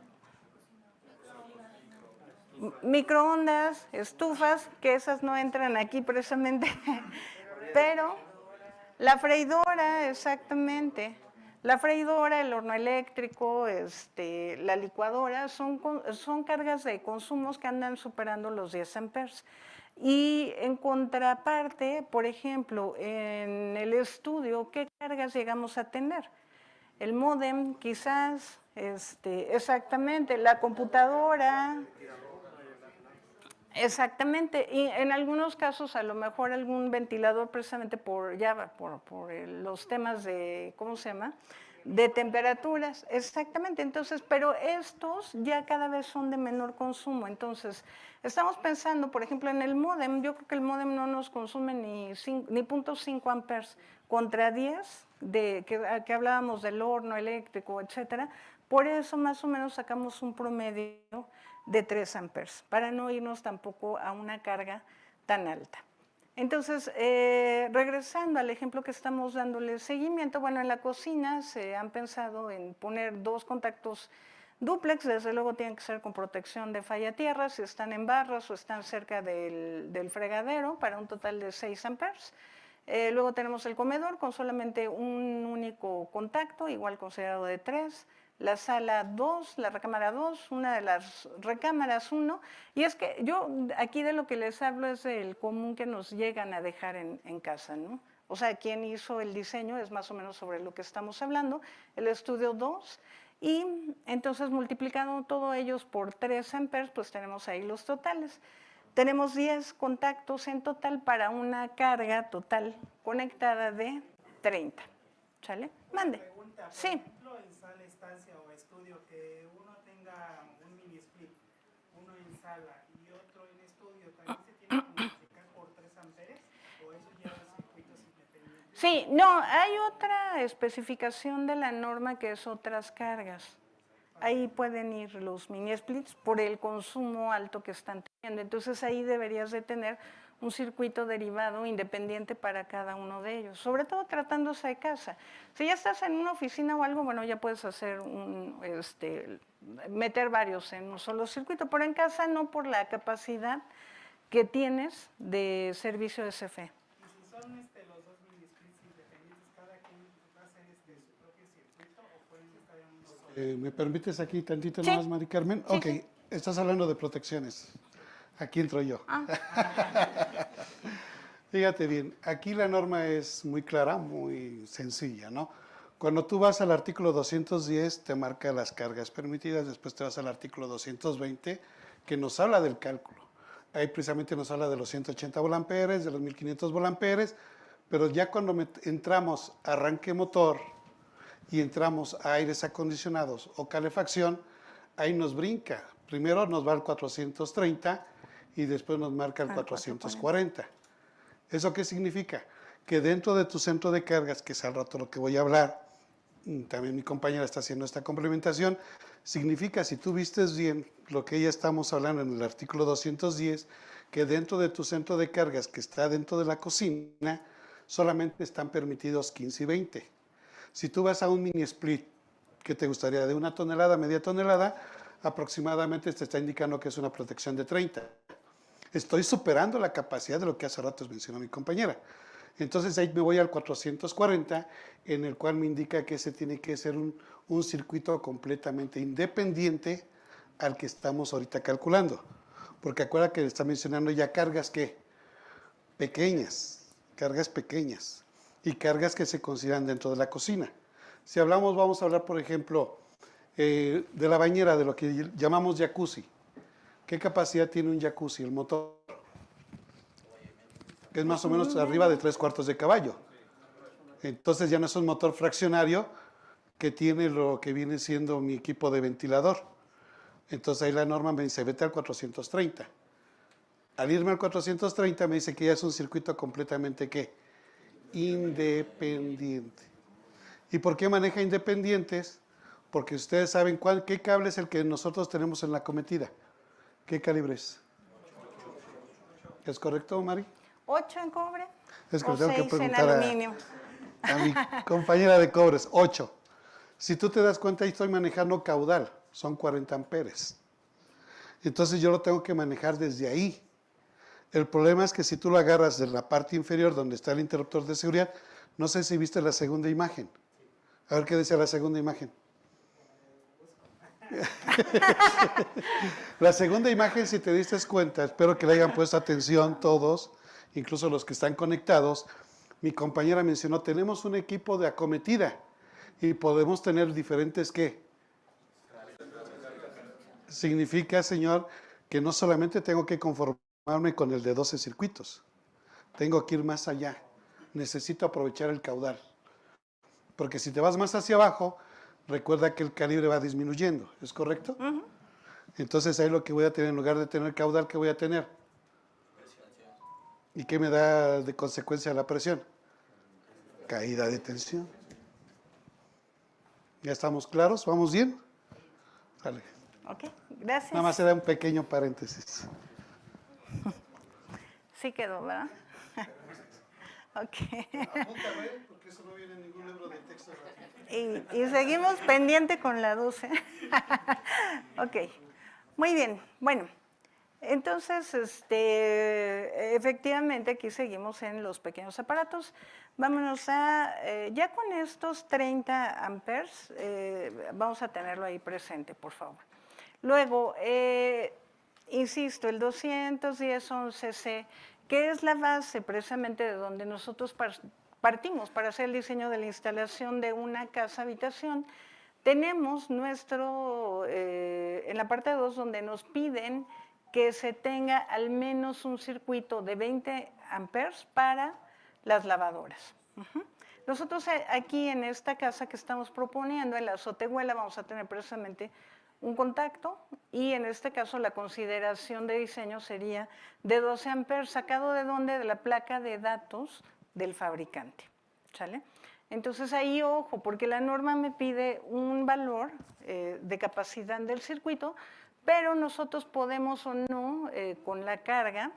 microondas, estufas, que esas no entran aquí precisamente, pero la freidora, exactamente. La freidora, el horno eléctrico, la licuadora, son cargas de consumos que andan superando los 10 amperes. Y en contraparte, por ejemplo, en el estudio, ¿qué cargas llegamos a tener? El módem, quizás, exactamente, la computadora. Exactamente, y en algunos casos a lo mejor algún ventilador precisamente por los temas de, ¿cómo se llama?, de temperaturas, exactamente. Entonces, pero estos ya cada vez son de menor consumo. Entonces, estamos pensando, por ejemplo, en el módem. Yo creo que el módem no nos consume ni 0.5 amperes contra 10 que hablábamos del horno eléctrico, etcétera. Por eso más o menos sacamos un promedio de 3 amperes, para no irnos tampoco a una carga tan alta. Entonces, regresando al ejemplo que estamos dándole seguimiento, bueno, en la cocina se han pensado en poner 2 contactos dúplex, desde luego tienen que ser con protección de falla tierra, si están en barras o están cerca del fregadero, para un total de 6 amperes. Luego tenemos el comedor con solamente un único contacto, igual considerado de 3. La sala 2, la recámara 2, una de las recámaras 1. Y es que yo aquí de lo que les hablo es del común que nos llegan a dejar en casa, ¿no? O sea, quien hizo el diseño es más o menos sobre lo que estamos hablando, el estudio 2. Y entonces multiplicando todos ellos por 3 amperes, pues tenemos ahí los totales. Tenemos 10 contactos en total para una carga total conectada de 30. ¿Sale? Mande. Pregunta, sí. Por ejemplo, en sala, estancia o estudio, que uno tenga un mini split, uno en sala y otro en estudio, ¿también se tiene que multiplicar por 3 amperes? ¿O eso ya es circuitos independientes? Sí, no, hay otra especificación de la norma que es otras cargas. Ahí pueden ir los mini splits por el consumo alto que están teniendo. Entonces ahí deberías de tener un circuito derivado independiente para cada uno de ellos, sobre todo tratándose de casa. Si ya estás en una oficina o algo, bueno, ya puedes hacer meter varios en un solo circuito, pero en casa no, por la capacidad que tienes de servicio de CFE. Y si son los 2 mini splits independientes, ¿cada quien va a hacer su propio circuito o pueden estar en uno solo? ¿Me permites aquí tantito Sí. nomás, Mari Carmen? Sí, Ok, sí. Estás hablando de protecciones. Aquí entro yo. Fíjate bien, aquí la norma es muy clara, muy sencilla, ¿no? Cuando tú vas al artículo 210, te marca las cargas permitidas, después te vas al artículo 220, que nos habla del cálculo. Ahí precisamente nos habla de los 180 volamperes, de los 1500 volamperes, pero ya cuando entramos a arranque motor y entramos a aires acondicionados o calefacción, ahí nos brinca. Primero nos va al 430 y después nos marca el 440. ¿Eso qué significa? Que dentro de tu centro de cargas, que es al rato lo que voy a hablar, también mi compañera está haciendo esta complementación, significa, si tú vistes bien lo que ya estamos hablando en el artículo 210, que dentro de tu centro de cargas que está dentro de la cocina, solamente están permitidos 15 y 20. Si tú vas a un mini split, ¿qué te gustaría? De 1 tonelada, media tonelada, aproximadamente te está indicando que es una protección de 30. Estoy superando la capacidad de lo que hace rato mencionó mi compañera. Entonces ahí me voy al 440, en el cual me indica que ese tiene que ser un circuito completamente independiente al que estamos ahorita calculando. Porque acuerda que está mencionando ya cargas que pequeñas y cargas que se consideran dentro de la cocina. Si hablamos, vamos a hablar, por ejemplo, de la bañera, de lo que llamamos jacuzzi. ¿Qué capacidad tiene un jacuzzi? El motor, que es más o menos arriba de 3/4 de caballo. Entonces ya no es un motor fraccionario que tiene lo que viene siendo mi equipo de ventilador. Entonces ahí la norma me dice, vete al 430. Al irme al 430 me dice que ya es un circuito completamente, ¿qué? Independiente. ¿Y por qué maneja independientes? Porque ustedes saben qué cable es el que nosotros tenemos en la cometida. ¿Qué calibre es? ¿Es correcto, Mari? 8 en cobre Es que o le tengo que 6 en preguntar aluminio. a mi compañera de cobres, 8. Si tú te das cuenta, ahí estoy manejando caudal, son 40 amperes. Entonces yo lo tengo que manejar desde ahí. El problema es que si tú lo agarras de la parte inferior donde está el interruptor de seguridad, no sé si viste la segunda imagen. A ver qué decía la segunda imagen. La segunda imagen, si te diste cuenta, espero que le hayan puesto atención todos, incluso los que están conectados. Mi compañera mencionó, tenemos un equipo de acometida y podemos tener diferentes, ¿qué? Significa, señor, que no solamente tengo que conformarme con el de 12 circuitos, tengo que ir más allá. Necesito aprovechar el caudal. Porque si te vas más hacia abajo, recuerda que el calibre va disminuyendo, ¿es correcto? Entonces ahí lo que voy a tener, en lugar de tener caudal, ¿qué voy a tener? ¿Y qué me da de consecuencia la presión? Caída de tensión. ¿Ya estamos claros? ¿Vamos bien? Vale. Ok, gracias. Nada más era un pequeño paréntesis. Sí quedó, ¿verdad? Ok. Apúntame, porque eso no viene en ningún libro de texto. Y seguimos pendiente con la 12. Ok, muy bien. Bueno, entonces, efectivamente, aquí seguimos en los pequeños aparatos. Vámonos a, ya con estos 30 amperes, vamos a tenerlo ahí presente, por favor. Luego, insisto, el 210.11c, que es la base precisamente de donde nosotros partimos para hacer el diseño de la instalación de una casa-habitación. Tenemos nuestro, en la parte 2, donde nos piden que se tenga al menos un circuito de 20 amperes para las lavadoras. Nosotros aquí en esta casa que estamos proponiendo, en la azotehuela, vamos a tener precisamente un contacto y en este caso la consideración de diseño sería de 12 amperes, ¿sacado de dónde? De la placa de datos del fabricante, ¿sale? Entonces ahí, ojo, porque la norma me pide un valor de capacidad del circuito, pero nosotros podemos o no, con la carga,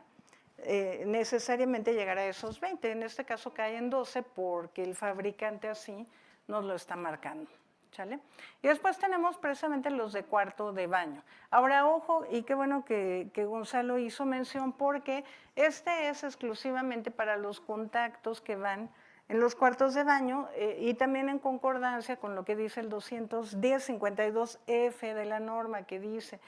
necesariamente llegar a esos 20. En este caso cae en 12 porque el fabricante así nos lo está marcando. ¿Sale? Y después tenemos precisamente los de cuarto de baño. Ahora, ojo, y qué bueno que Gonzalo hizo mención, porque este es exclusivamente para los contactos que van en los cuartos de baño y también en concordancia con lo que dice el 210.52F de la norma, que dice,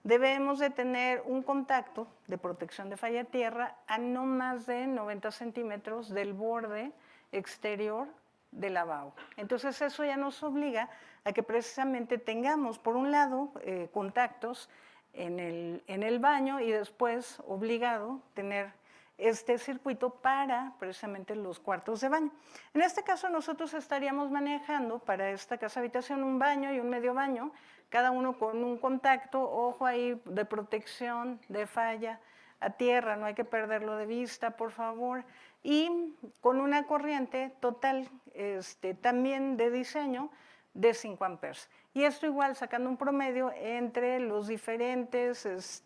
debemos de tener un contacto de protección de falla tierra a no más de 90 centímetros del borde exterior de lavabo. Entonces eso ya nos obliga a que precisamente tengamos, por un lado, contactos en el baño y después obligado tener este circuito para precisamente los cuartos de baño. En este caso nosotros estaríamos manejando para esta casa habitación un baño y un medio baño, cada uno con un contacto, ojo ahí, de protección de falla a tierra, no hay que perderlo de vista, por favor, y con una corriente total también de diseño de 5 amperes. Y esto igual sacando un promedio entre los diferentes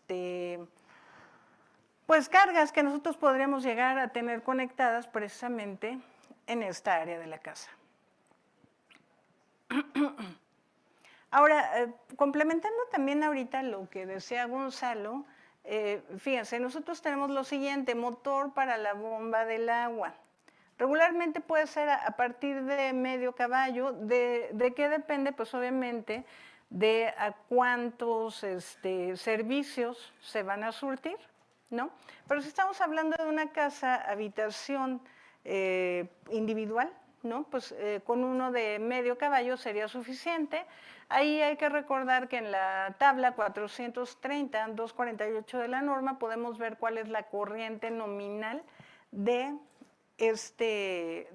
pues cargas que nosotros podríamos llegar a tener conectadas precisamente en esta área de la casa. Ahora, complementando también ahorita lo que decía Gonzalo, fíjense, nosotros tenemos lo siguiente, motor para la bomba del agua. Regularmente puede ser a partir de medio caballo. ¿De qué depende? Pues obviamente de a cuántos servicios se van a surtir, ¿no? Pero si estamos hablando de una casa, habitación individual, ¿no? Pues con uno de medio caballo sería suficiente. Ahí hay que recordar que en la tabla 430, 248 de la norma, podemos ver cuál es la corriente nominal de este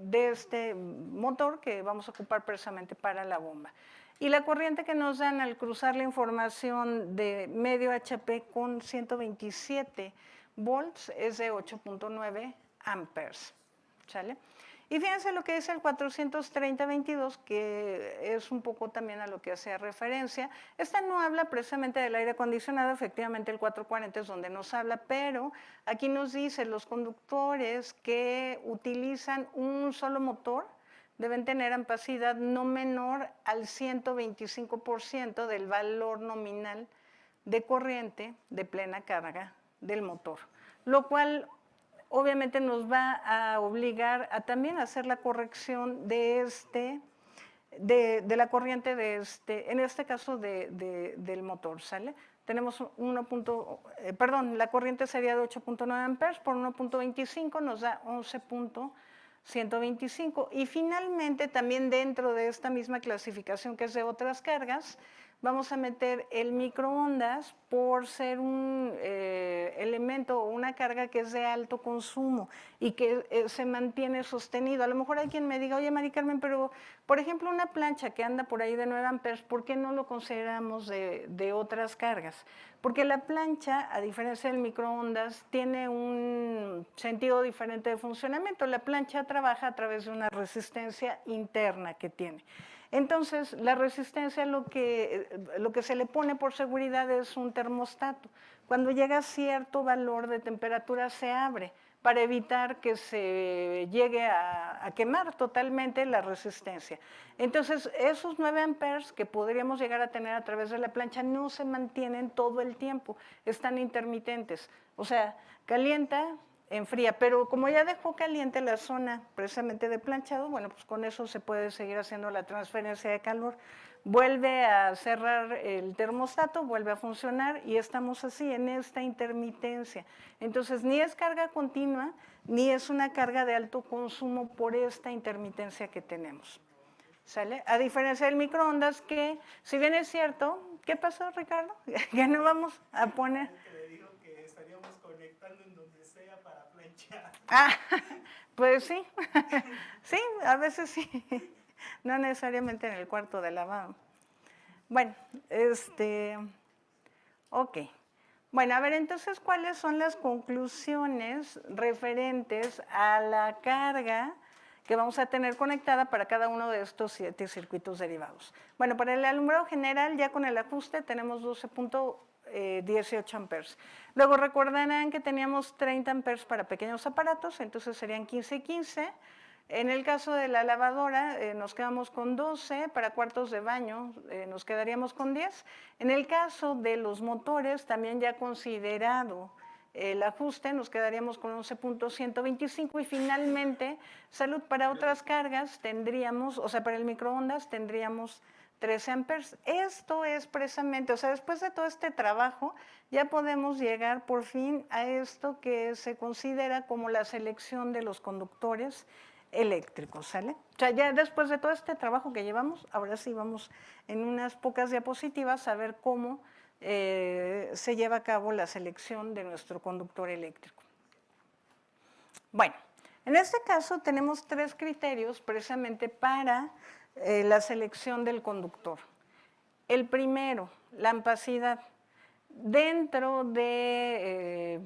motor que vamos a ocupar precisamente para la bomba. Y la corriente que nos dan al cruzar la información de medio HP con 127 volts es de 8.9 amperes, ¿sale? Y fíjense lo que dice el 430-22, que es un poco también a lo que hacía referencia. Esta no habla precisamente del aire acondicionado, efectivamente el 440 es donde nos habla, pero aquí nos dice los conductores que utilizan un solo motor deben tener amperidad no menor al 125% del valor nominal de corriente de plena carga del motor, lo cual obviamente nos va a obligar a también hacer la corrección de la corriente en este caso del motor, ¿sale? Tenemos la corriente sería de 8.9 amperes por 1.25 nos da 11.125 y finalmente también dentro de esta misma clasificación que es de otras cargas, vamos a meter el microondas por ser un elemento o una carga que es de alto consumo y que se mantiene sostenido. A lo mejor hay quien me diga, oye, Mari Carmen, pero por ejemplo una plancha que anda por ahí de 9 amperes, ¿por qué no lo consideramos de otras cargas? Porque la plancha, a diferencia del microondas, tiene un sentido diferente de funcionamiento. La plancha trabaja a través de una resistencia interna que tiene. Entonces, la resistencia lo que se le pone por seguridad es un termostato. Cuando llega a cierto valor de temperatura se abre para evitar que se llegue a quemar totalmente la resistencia. Entonces, esos 9 amperes que podríamos llegar a tener a través de la plancha no se mantienen todo el tiempo, están intermitentes. O sea, calienta, enfría, pero como ya dejó caliente la zona precisamente de planchado, bueno, pues con eso se puede seguir haciendo la transferencia de calor. Vuelve a cerrar el termostato, vuelve a funcionar y estamos así en esta intermitencia. Entonces, ni es carga continua, ni es una carga de alto consumo por esta intermitencia que tenemos. ¿Sale? A diferencia del microondas que, si bien es cierto, ¿qué pasó, Ricardo? Que no vamos a poner... Ah, pues sí, sí, a veces sí, no necesariamente en el cuarto de lavado. Bueno, ok. Bueno, a ver, entonces, ¿cuáles son las conclusiones referentes a la carga que vamos a tener conectada para cada uno de estos 7 circuitos derivados? Bueno, para el alumbrado general, ya con el ajuste, tenemos 12.18 amperes. Luego recordarán que teníamos 30 amperes para pequeños aparatos, entonces serían 15 y 15. En el caso de la lavadora nos quedamos con 12, para cuartos de baño nos quedaríamos con 10. En el caso de los motores, también ya considerado el ajuste, nos quedaríamos con 11.125 y finalmente, salud, para otras cargas tendríamos, o sea, para el microondas tendríamos 13 amperes. Esto es precisamente, o sea, después de todo este trabajo, ya podemos llegar por fin a esto que se considera como la selección de los conductores eléctricos, ¿sale? O sea, ya después de todo este trabajo que llevamos, ahora sí vamos en unas pocas diapositivas a ver cómo se lleva a cabo la selección de nuestro conductor eléctrico. Bueno, en este caso tenemos 3 criterios precisamente para la selección del conductor. El primero, la ampacidad. Dentro de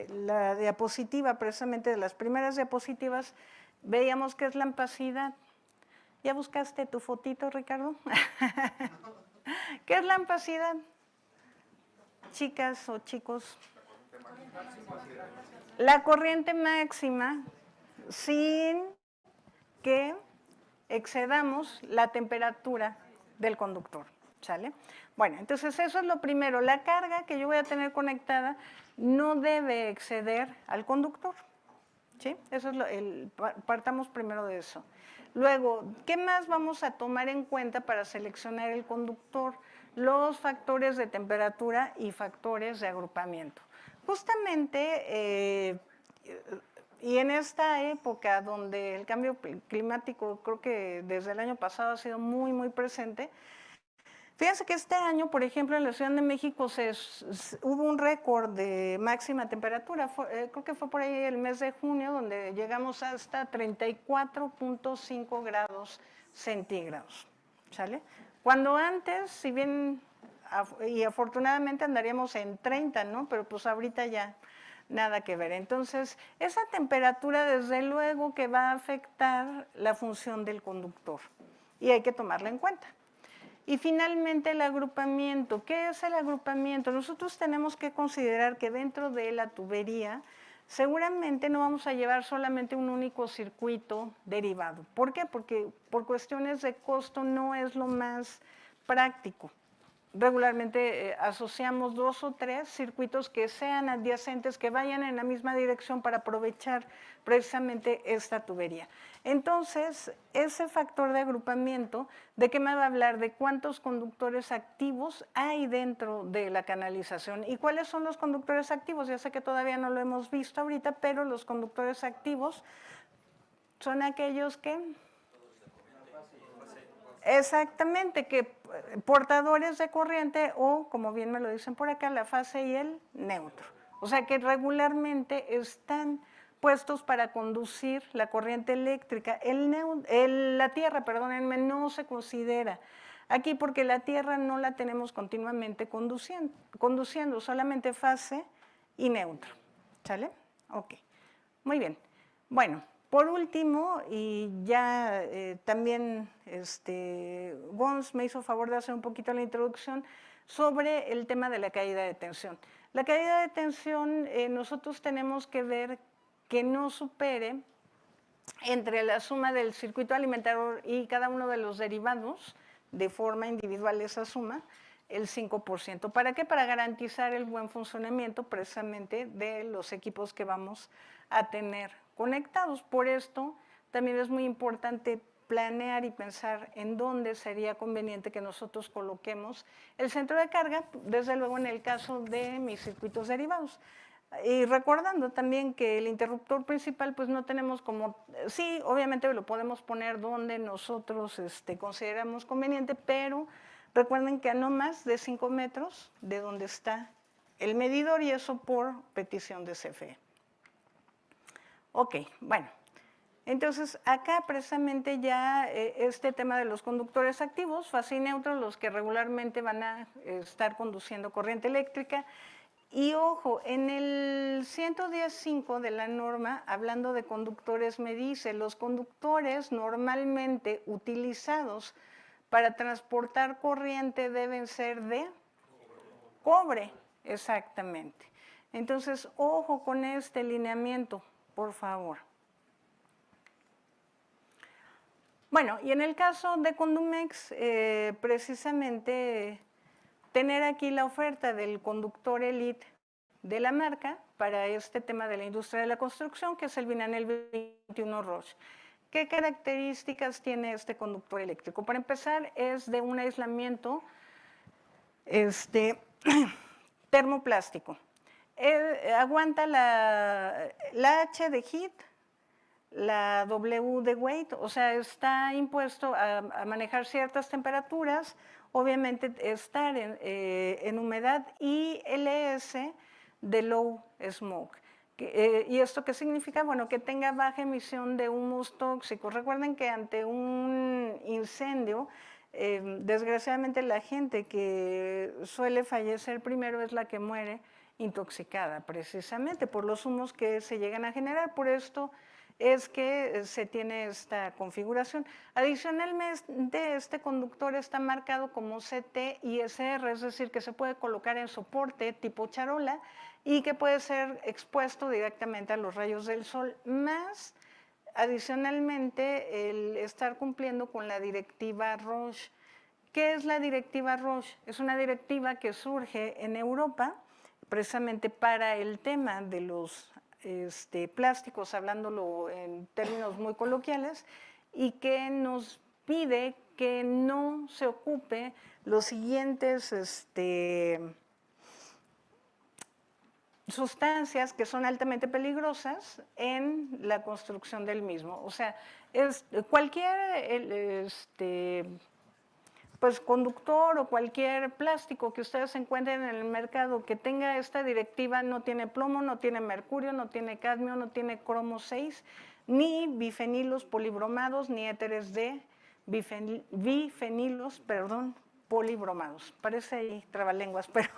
la diapositiva, precisamente de las primeras diapositivas, veíamos qué es la ampacidad. ¿Ya buscaste tu fotito, Ricardo? ¿Qué es la ampacidad? Chicas o chicos. La corriente máxima sin que excedamos la temperatura del conductor, ¿sale? Bueno, entonces eso es lo primero. La carga que yo voy a tener conectada no debe exceder al conductor, ¿Sí? Eso es partamos primero de eso. Luego, ¿qué más vamos a tomar en cuenta para seleccionar el conductor? Los factores de temperatura y factores de agrupamiento. Justamente, y en esta época donde el cambio climático creo que desde el año pasado ha sido muy, muy presente, fíjense que este año, por ejemplo, en la Ciudad de México hubo un récord de máxima temperatura, creo que fue por ahí el mes de junio, donde llegamos hasta 34.5 grados centígrados, ¿sale? Cuando antes, si bien, y afortunadamente andaríamos en 30, ¿no? Pero pues ahorita ya nada que ver. Entonces, esa temperatura desde luego que va a afectar la función del conductor y hay que tomarla en cuenta. Y finalmente el agrupamiento. ¿Qué es el agrupamiento? Nosotros tenemos que considerar que dentro de la tubería seguramente no vamos a llevar solamente un único circuito derivado. ¿Por qué? Porque por cuestiones de costo no es lo más práctico. Regularmente asociamos 2 o 3 circuitos que sean adyacentes, que vayan en la misma dirección para aprovechar precisamente esta tubería. Entonces, ese factor de agrupamiento, ¿de qué me va a hablar? De cuántos conductores activos hay dentro de la canalización. ¿Y cuáles son los conductores activos? Ya sé que todavía no lo hemos visto ahorita, pero los conductores activos son aquellos que... Exactamente, que portadores de corriente o, como bien me lo dicen por acá, la fase y el neutro. O sea que regularmente están puestos para conducir la corriente eléctrica. La tierra, perdónenme, no se considera aquí porque la tierra no la tenemos continuamente conduciendo, solamente fase y neutro. ¿Sale? Ok, muy bien. Bueno. Por último, y ya también Gons me hizo favor de hacer un poquito la introducción sobre el tema de la caída de tensión. La caída de tensión nosotros tenemos que ver que no supere entre la suma del circuito alimentador y cada uno de los derivados, de forma individual esa suma, el 5%. ¿Para qué? Para garantizar el buen funcionamiento precisamente de los equipos que vamos a tener conectados. Por esto también es muy importante planear y pensar en dónde sería conveniente que nosotros coloquemos el centro de carga, desde luego en el caso de mis circuitos derivados. Y recordando también que el interruptor principal, pues no tenemos como, sí, obviamente lo podemos poner donde nosotros consideramos conveniente, pero recuerden que a no más de 5 metros de donde está el medidor y eso por petición de CFE. Ok, bueno, entonces acá precisamente ya este tema de los conductores activos, fase y neutro, los que regularmente van a estar conduciendo corriente eléctrica. Y ojo, en el 110.5 de la norma, hablando de conductores, me dice, los conductores normalmente utilizados para transportar corriente deben ser de cobre, exactamente. Entonces, ojo con este lineamiento, por favor. Bueno, y en el caso de Condumex, precisamente tener aquí la oferta del conductor Elite de la marca para este tema de la industria de la construcción, que es el Vinanel 21 Roche. ¿Qué características tiene este conductor eléctrico? Para empezar, es de un aislamiento termoplástico. Aguanta la H de heat, la W de weight, o sea, está impuesto a manejar ciertas temperaturas, obviamente estar en humedad, y LS de low smoke. ¿Y esto qué significa? Bueno, que tenga baja emisión de humos tóxicos. Recuerden que ante un incendio, desgraciadamente la gente que suele fallecer primero es la que muere intoxicada, precisamente por los humos que se llegan a generar. Por esto es que se tiene esta configuración. Adicionalmente, este conductor está marcado como CT y SR, es decir, que se puede colocar en soporte tipo charola y que puede ser expuesto directamente a los rayos del sol, más adicionalmente el estar cumpliendo con la directiva Roche. ¿Qué es la directiva Roche? Es una directiva que surge en Europa precisamente para el tema de los plásticos, hablándolo en términos muy coloquiales, y que nos pide que no se ocupe los siguientes sustancias que son altamente peligrosas en la construcción del mismo. O sea, cualquier pues conductor o cualquier plástico que ustedes encuentren en el mercado que tenga esta directiva no tiene plomo, no tiene mercurio, no tiene cadmio, no tiene cromo 6, ni bifenilos polibromados, ni éteres de bifenilos, polibromados. Parece ahí trabalenguas, pero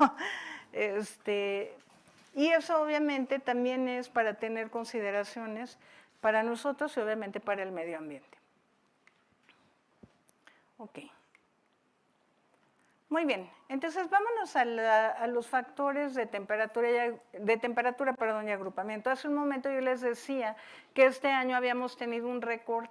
y eso obviamente también es para tener consideraciones para nosotros y obviamente para el medio ambiente. Ok. Muy bien, entonces vámonos a los factores de temperatura, y agrupamiento. Hace un momento yo les decía que este año habíamos tenido un récord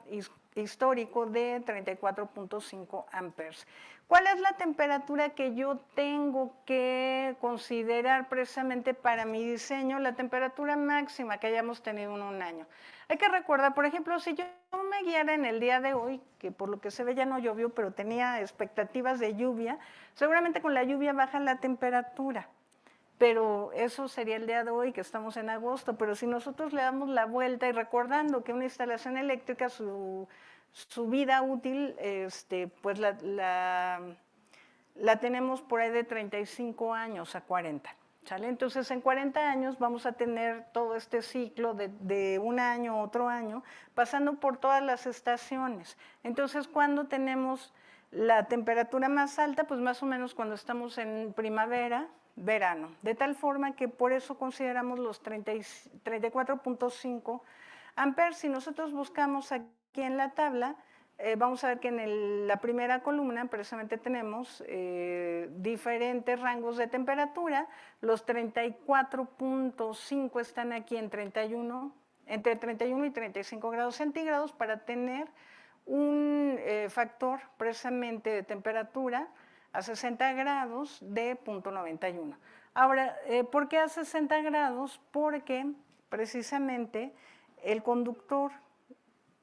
histórico de 34.5 amperes. ¿Cuál es la temperatura que yo tengo que considerar precisamente para mi diseño? La temperatura máxima que hayamos tenido en un año. Hay que recordar, por ejemplo, si yo me guiara en el día de hoy, que por lo que se ve ya no llovió, pero tenía expectativas de lluvia, seguramente con la lluvia baja la temperatura. Pero eso sería el día de hoy, que estamos en agosto. Pero si nosotros le damos la vuelta y recordando que una instalación eléctrica, su vida útil, pues la tenemos por ahí de 35 años a 40. ¿Sale? Entonces, en 40 años vamos a tener todo este ciclo de un año a otro año, pasando por todas las estaciones. Entonces, cuando tenemos la temperatura más alta, pues más o menos cuando estamos en primavera, verano. De tal forma que por eso consideramos los 34.5 amperes. Si nosotros buscamos aquí en la tabla, vamos a ver que en la primera columna precisamente tenemos diferentes rangos de temperatura. Los 34.5 están aquí en entre 31 y 35 grados centígrados para tener un factor precisamente de temperatura a 60 grados de 0.91. Ahora, ¿por qué a 60 grados? Porque precisamente el conductor,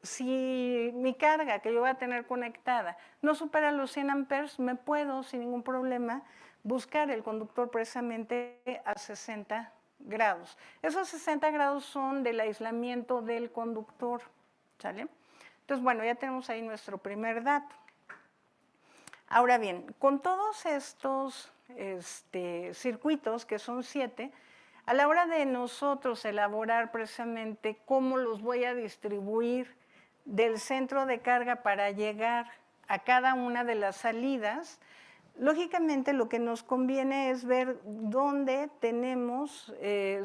si mi carga que yo voy a tener conectada no supera los 100 amperes, me puedo sin ningún problema buscar el conductor precisamente a 60 grados. Esos 60 grados son del aislamiento del conductor, ¿sale? Entonces, bueno, ya tenemos ahí nuestro primer dato. Ahora bien, con todos estos circuitos, que son 7, a la hora de nosotros elaborar precisamente cómo los voy a distribuir del centro de carga para llegar a cada una de las salidas, lógicamente lo que nos conviene es ver dónde tenemos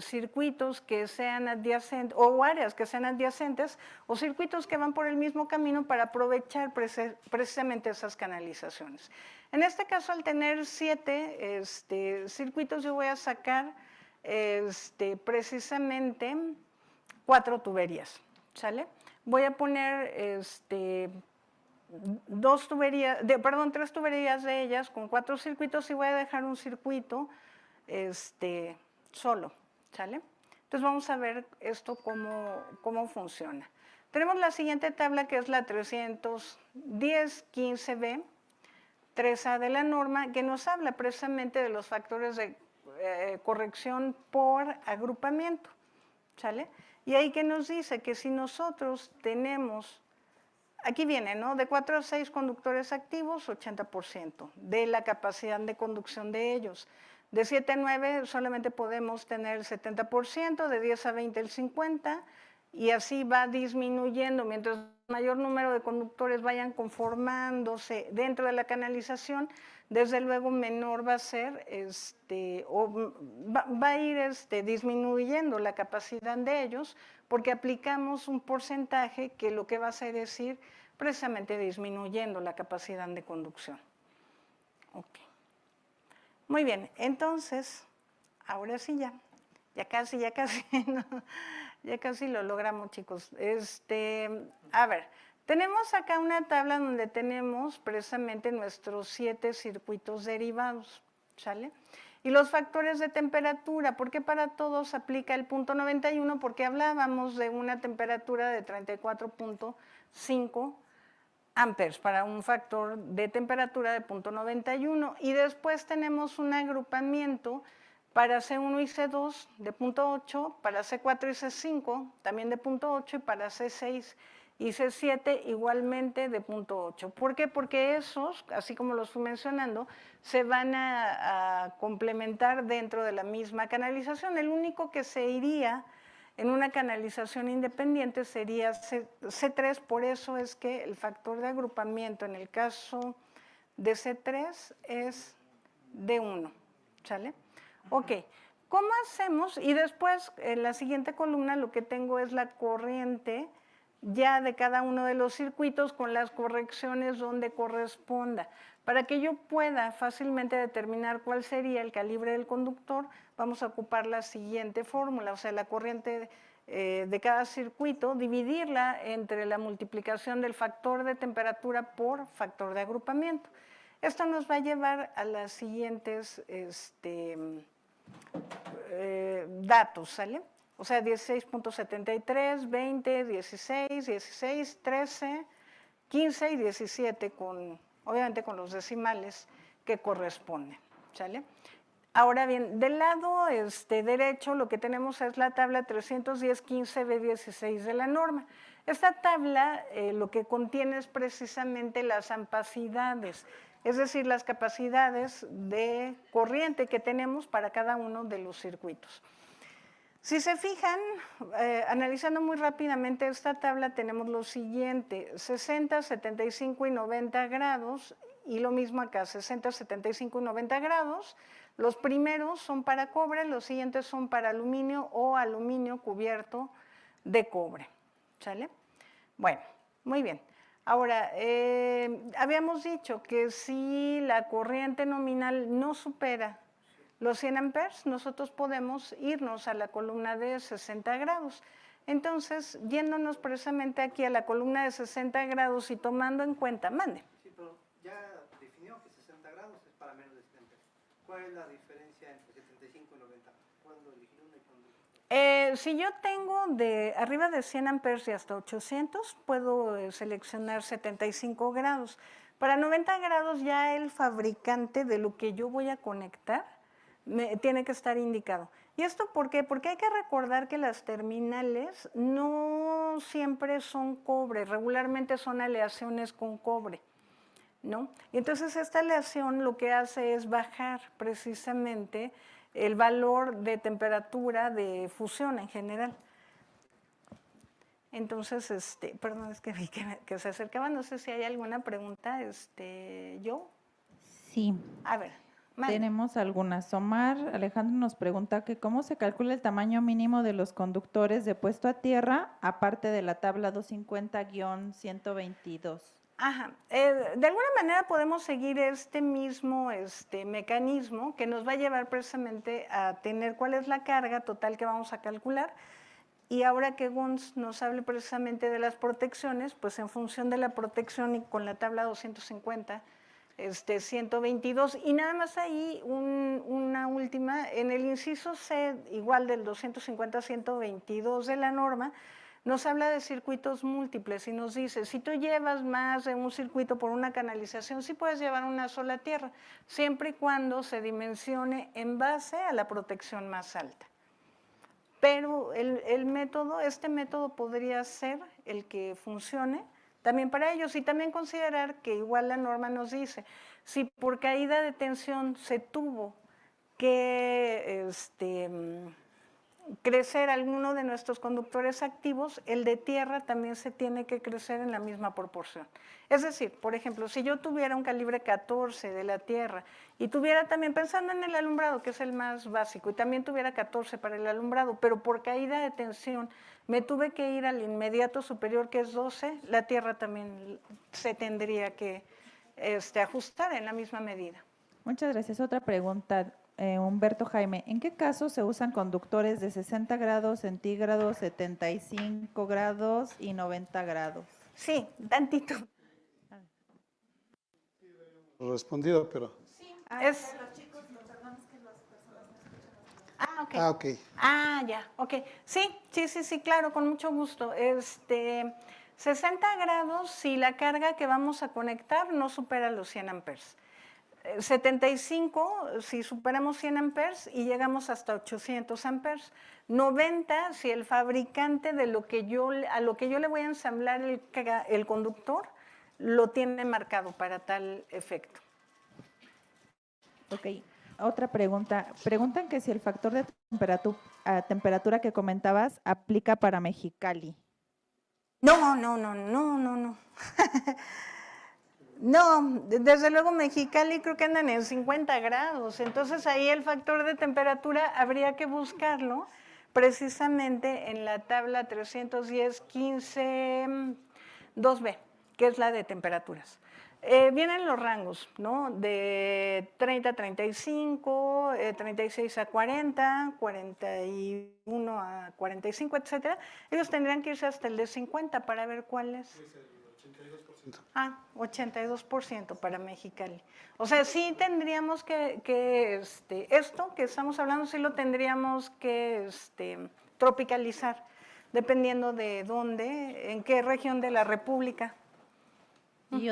circuitos que sean adyacentes o áreas que sean adyacentes o circuitos que van por el mismo camino para aprovechar precisamente esas canalizaciones. En este caso, al tener 7 circuitos, yo voy a sacar precisamente 4 tuberías, ¿sale? Voy a poner 3 tuberías de ellas con 4 circuitos y voy a dejar un circuito solo, ¿sale? Entonces vamos a ver esto cómo funciona. Tenemos la siguiente tabla que es la 310.15b, 3A de la norma, que nos habla precisamente de los factores de corrección por agrupamiento, ¿sale? Y ahí que nos dice que si nosotros tenemos, aquí viene, ¿no? De 4 a 6 conductores activos, 80% de la capacidad de conducción de ellos. De 7 a 9 solamente podemos tener el 70%, de 10 a 20 el 50%, y así va disminuyendo. Mientras mayor número de conductores vayan conformándose dentro de la canalización, desde luego menor va a ser, va a ir disminuyendo la capacidad de ellos, porque aplicamos un porcentaje que lo que va a hacer es ir precisamente disminuyendo la capacidad de conducción. Ok. Muy bien, entonces, ahora sí ya casi, no, ya casi lo logramos, chicos. A ver, tenemos acá una tabla donde tenemos precisamente nuestros 7 circuitos derivados, ¿sale? Y los factores de temperatura, ¿por qué para todos aplica el punto 91? Porque hablábamos de una temperatura de 34.5 amperes para un factor de temperatura de punto 91. Y después tenemos un agrupamiento para C1 y C2 de punto 8, para C4 y C5 también de punto 8 y para C6 y C7 igualmente de punto 8. ¿Por qué? Porque esos, así como los fui mencionando, se van a complementar dentro de la misma canalización. El único que se iría en una canalización independiente sería C3, por eso es que el factor de agrupamiento en el caso de C3 es D1, ¿sale? Ok, ¿cómo hacemos? Y después, en la siguiente columna, lo que tengo es la corriente ya de cada uno de los circuitos con las correcciones donde corresponda. Para que yo pueda fácilmente determinar cuál sería el calibre del conductor, vamos a ocupar la siguiente fórmula, o sea, la corriente de cada circuito, dividirla entre la multiplicación del factor de temperatura por factor de agrupamiento. Esto nos va a llevar a las siguientes datos, ¿sale? O sea, 16.73, 20, 16, 16, 13, 15 y 17, obviamente con los decimales que corresponden, ¿sale? Ahora bien, del lado derecho lo que tenemos es la tabla 310.15b16 de la norma. Esta tabla lo que contiene es precisamente las ampacidades, es decir, las capacidades de corriente que tenemos para cada uno de los circuitos. Si se fijan, analizando muy rápidamente esta tabla, tenemos lo siguiente: 60, 75 y 90 grados, y lo mismo acá, 60, 75 y 90 grados. Los primeros son para cobre, los siguientes son para aluminio o aluminio cubierto de cobre, ¿sale? Bueno, muy bien. Ahora, habíamos dicho que si la corriente nominal no supera los 100 amperes, nosotros podemos irnos a la columna de 60 grados. Entonces, yéndonos precisamente aquí a la columna de 60 grados y tomando en cuenta, mande. Sí, pero ya definió que 60 grados es para menos de 100 amperes. ¿Cuál es la diferencia entre 75 y 90? ¿Cuándo elegir una y cuándo elegir? Si yo tengo de arriba de 100 amperes y hasta 800, puedo seleccionar 75 grados. Para 90 grados ya el fabricante de lo que yo voy a conectar tiene que estar indicado. ¿Y esto por qué? Porque hay que recordar que las terminales no siempre son cobre, regularmente son aleaciones con cobre, ¿no? Y entonces esta aleación lo que hace es bajar precisamente el valor de temperatura de fusión en general. Entonces, perdón, es que vi que se acercaba, no sé si hay alguna pregunta, ¿yo? Sí. A ver. Tenemos algunas. Omar Alejandro nos pregunta que cómo se calcula el tamaño mínimo de los conductores de puesto a tierra, aparte de la tabla 250-122. Ajá. De alguna manera podemos seguir este mismo mecanismo que nos va a llevar precisamente a tener cuál es la carga total que vamos a calcular. Y ahora que Gons nos hable precisamente de las protecciones, pues en función de la protección y con la tabla 250, 122, y nada más ahí una última, en el inciso C, igual del 250-122 de la norma, nos habla de circuitos múltiples y nos dice, si tú llevas más de un circuito por una canalización, sí puedes llevar una sola tierra, siempre y cuando se dimensione en base a la protección más alta. Pero este método podría ser el que funcione también para ellos, y también considerar que igual la norma nos dice, si por caída de tensión se tuvo que crecer alguno de nuestros conductores activos, el de tierra también se tiene que crecer en la misma proporción. Es decir, por ejemplo, si yo tuviera un calibre 14 de la tierra y tuviera también, pensando en el alumbrado, que es el más básico, y también tuviera 14 para el alumbrado, pero por caída de tensión me tuve que ir al inmediato superior, que es 12, la tierra también se tendría que ajustar en la misma medida. Muchas gracias. Otra pregunta, Humberto Jaime. ¿En qué casos se usan conductores de 60 grados centígrados, 75 grados y 90 grados? Sí, tantito. Respondido, pero... Es, ok. Ah, ok. Ah, ya, ok. Sí, claro, con mucho gusto. 60 grados si la carga que vamos a conectar no supera los 100 amperes. 75 si superamos 100 amperes y llegamos hasta 800 amperes. 90 si el fabricante de a lo que yo le voy a ensamblar el conductor lo tiene marcado para tal efecto. Ok, otra pregunta. Preguntan que si el factor de temperatura que comentabas aplica para Mexicali. No. No, desde luego Mexicali creo que andan en 50 grados, entonces ahí el factor de temperatura habría que buscarlo precisamente en la tabla 310.15 2B, que es la de temperaturas. Vienen los rangos, ¿no? De 30 a 35, 36 a 40, 41 a 45, etcétera. Ellos tendrían que irse hasta el de 50 para ver cuál es. 82% para Mexicali. O sea, sí tendríamos esto que estamos hablando, sí lo tendríamos que tropicalizar, dependiendo de dónde, en qué región de la República. Y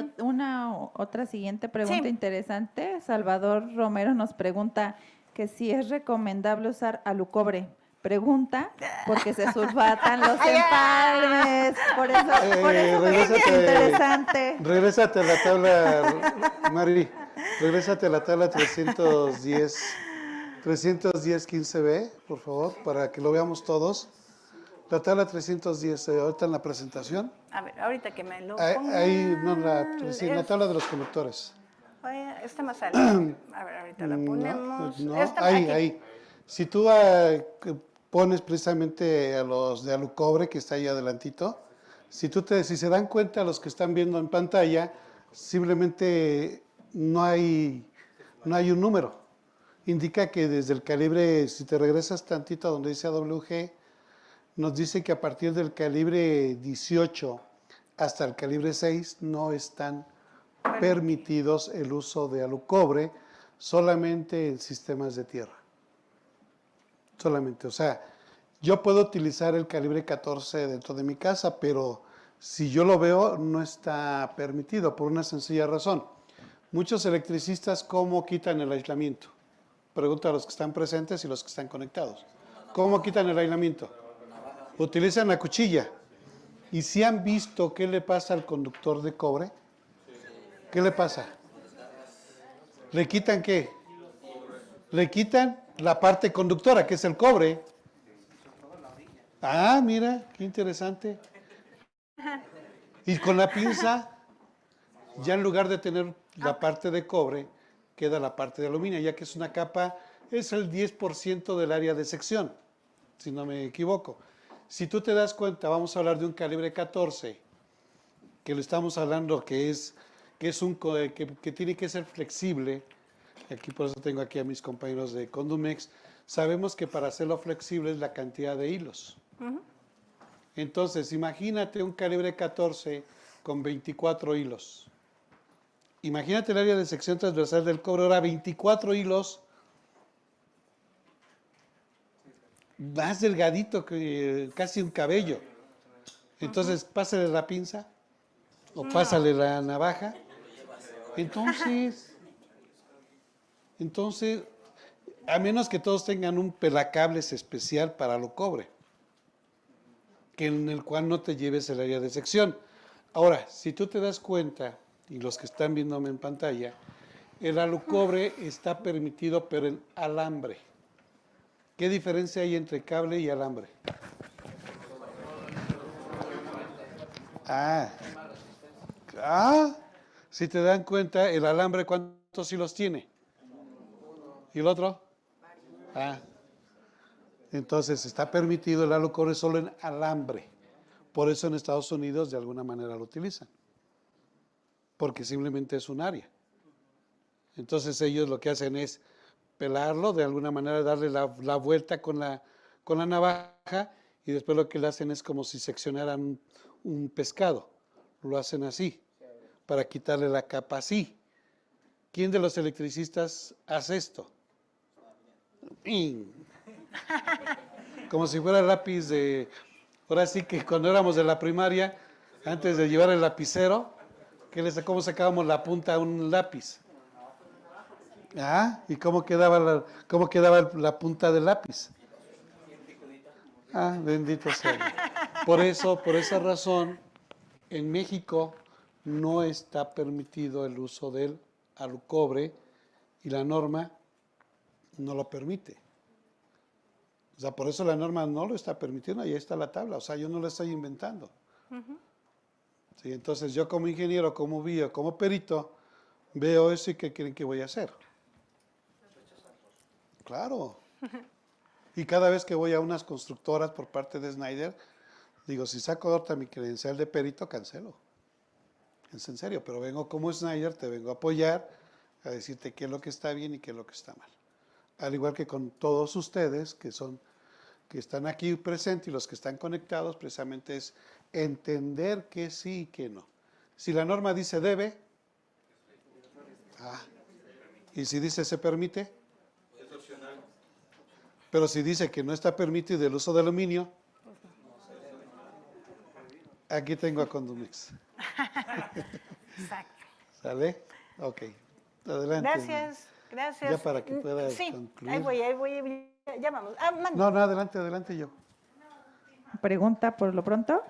otra siguiente pregunta Sí. interesante. Salvador Romero nos pregunta que si es recomendable usar alucobre. Pregunta porque se sulfatan los empalmes. Por eso es interesante. Regrésate a la tabla, Mari, regrésate a la tabla 310.15b, por favor, para que lo veamos todos. La tabla 310, ahorita en la presentación. A ver, ahorita que me lo Ahí, no, la pongan, tabla de los conductores. Está más adelante. A ver, ahorita la ponemos. No, Esta, aquí. ahí. Si tú pones precisamente a los de alucobre, que está ahí adelantito, si se dan cuenta los que están viendo en pantalla, simplemente no hay un número. Indica que desde el calibre, si te regresas tantito a donde dice AWG, nos dice que a partir del calibre 18 hasta el calibre 6 no están permitidos el uso de alucobre, solamente en sistemas de tierra. Solamente, o sea, yo puedo utilizar el calibre 14 dentro de mi casa, pero si yo lo veo no está permitido por una sencilla razón. Muchos electricistas, ¿cómo quitan el aislamiento? Pregunta a los que están presentes y los que están conectados. ¿Cómo quitan el aislamiento? Utilizan la cuchilla. ¿Y si han visto qué le pasa al conductor de cobre? ¿Qué le pasa? ¿Le quitan qué? Le quitan la parte conductora, que es el cobre. Ah, mira, qué interesante. Y con la pinza, ya en lugar de tener la parte de cobre, queda la parte de aluminio, ya que es una capa, es el 10% del área de sección, si no me equivoco. Si tú te das cuenta, vamos a hablar de un calibre 14, que lo estamos hablando que tiene que ser flexible. Aquí por eso tengo aquí a mis compañeros de Condumex. Sabemos que para hacerlo flexible es la cantidad de hilos. Entonces, imagínate un calibre 14 con 24 hilos. Imagínate el área de sección transversal del cobre, ahora 24 hilos, más delgadito que casi un cabello. Entonces, pásale la pinza o pásale la navaja. Entonces, a menos que todos tengan un pelacables especial para lo cobre, en el cual no te lleves el área de sección. Ahora, si tú te das cuenta, y los que están viéndome en pantalla, el alucobre está permitido, pero en alambre. ¿Qué diferencia hay entre cable y alambre? Si te dan cuenta, el alambre, ¿cuántos hilos tiene? ¿Y el otro? Entonces, está permitido el alucobre solo en alambre. Por eso en Estados Unidos de alguna manera lo utilizan. Porque simplemente es un área. Entonces ellos lo que hacen es pelarlo, de alguna manera darle la vuelta con la navaja, y después lo que le hacen es como si seccionaran un pescado. Lo hacen así, para quitarle la capa así. ¿Quién de los electricistas hace esto? Como si fuera lápiz de... Ahora sí que cuando éramos de la primaria, antes de llevar el lapicero, ¿cómo sacábamos la punta a un lápiz? ¿Y cómo quedaba la punta del lápiz? Bendito sea Dios. Por esa razón, en México no está permitido el uso del alucobre y la norma no lo permite. O sea, por eso la norma no lo está permitiendo, ahí está la tabla, o sea, yo no lo estoy inventando. Sí, entonces yo como ingeniero, como bio, como perito, veo eso y ¿qué creen que voy a hacer? Claro. Y cada vez que voy a unas constructoras por parte de Schneider, digo, si saco ahorita mi credencial de perito, cancelo. Es en serio, pero vengo como Schneider, te vengo a apoyar, a decirte qué es lo que está bien y qué es lo que está mal. Al igual que con todos ustedes que están aquí presentes y los que están conectados, precisamente es entender que sí y que no. Si la norma dice debe, y si dice se permite, pero si dice que no está permitido el uso de aluminio, aquí tengo a Condumex. Exacto. ¿Sale? Ok. Adelante. Gracias. Ya para que pueda sí, concluir. ahí voy, ya vamos. No, adelante yo. Pregunta por lo pronto.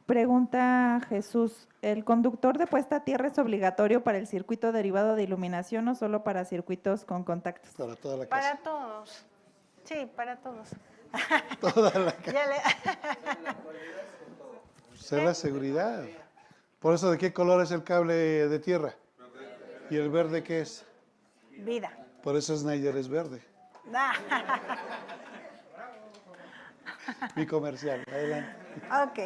Pregunta Jesús, ¿el conductor de puesta a tierra es obligatorio para el circuito derivado de iluminación o solo para circuitos con contactos? Para toda la Para casa. todos. Sí, para todos. Toda la casa. Ya le- Pues es la seguridad. Por eso, ¿de qué color es el cable de tierra? ¿Y el verde qué es? Vida. Por eso Schneider es verde. Mi comercial, adelante. Ok.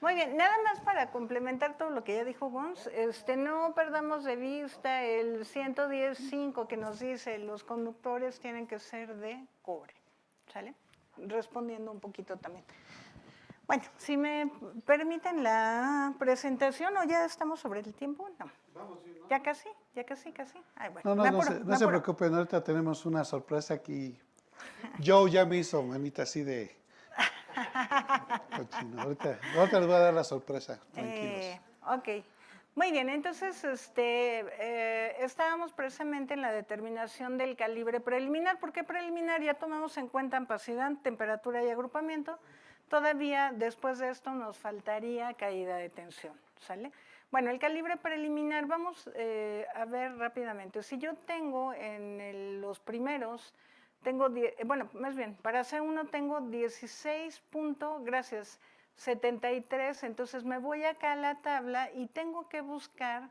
Muy bien, nada más para complementar todo lo que ya dijo Gons, no perdamos de vista el 110.5 que nos dice los conductores tienen que ser de cobre, ¿sale? Respondiendo un poquito también. Bueno, si me permiten la presentación, ¿o ya estamos sobre el tiempo? No. Ya casi. Ay, bueno, No me apuro, se me apuro. preocupen, ahorita tenemos una sorpresa aquí. Joe ya me hizo manita así de cochino. Ahorita les voy a dar la sorpresa, tranquilos. Ok, muy bien, entonces estábamos precisamente en la determinación del calibre preliminar. ¿Por qué preliminar? Ya tomamos en cuenta opacidad, temperatura y agrupamiento. Todavía después de esto nos faltaría caída de tensión, ¿sale? Bueno, el calibre preliminar, vamos a ver rápidamente. Si yo tengo en los primeros, más bien, para C1 tengo 73, entonces me voy acá a la tabla y tengo que buscar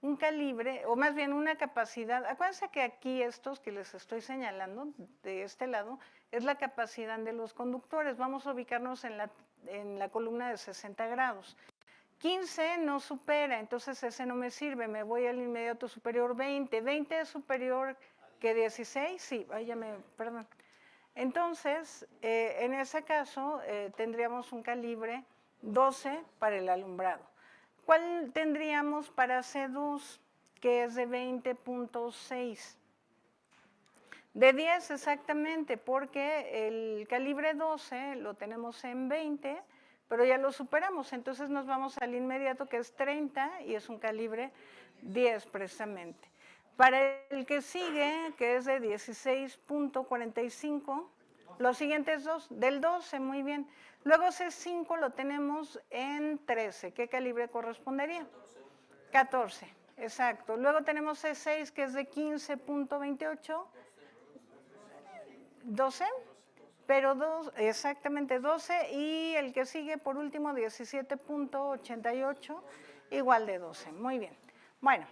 un calibre, o más bien una capacidad. Acuérdense que aquí estos que les estoy señalando, de este lado, es la capacidad de los conductores. Vamos a ubicarnos en la columna de 60 grados. 15 no supera, entonces ese no me sirve, me voy al inmediato superior 20. 20 es superior que 16, sí, perdón. Entonces, en ese caso, tendríamos un calibre 12 para el alumbrado. ¿Cuál tendríamos para C2, que es de 20.6? De 10 exactamente, porque el calibre 12 lo tenemos en 20, pero ya lo superamos, entonces nos vamos al inmediato que es 30 y es un calibre 10 precisamente. Para el que sigue, que es de 16.45, los siguientes dos, del 12, muy bien. Luego C5 lo tenemos en 13, ¿qué calibre correspondería? 14, exacto. Luego tenemos C6 que es de 15.28, 12, pero exactamente 12, y el que sigue por último 17.88, igual de 12, muy bien. Bueno,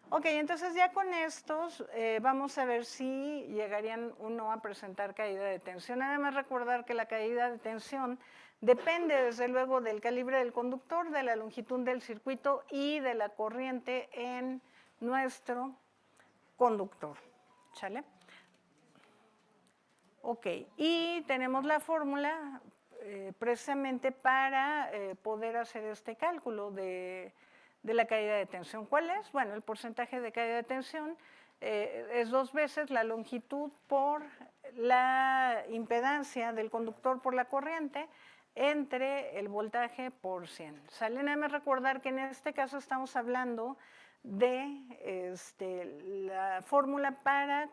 ok, entonces ya con estos vamos a ver si llegarían o no a presentar caída de tensión. Además recordar que la caída de tensión depende desde luego del calibre del conductor, de la longitud del circuito y de la corriente en nuestro conductor, ¿sale? Ok, y tenemos la fórmula precisamente para poder hacer este cálculo de la caída de tensión. ¿Cuál es? Bueno, el porcentaje de caída de tensión es 2 veces la longitud por la impedancia del conductor por la corriente entre el voltaje por 100. Sale, nada más recordar que en este caso estamos hablando de la fórmula para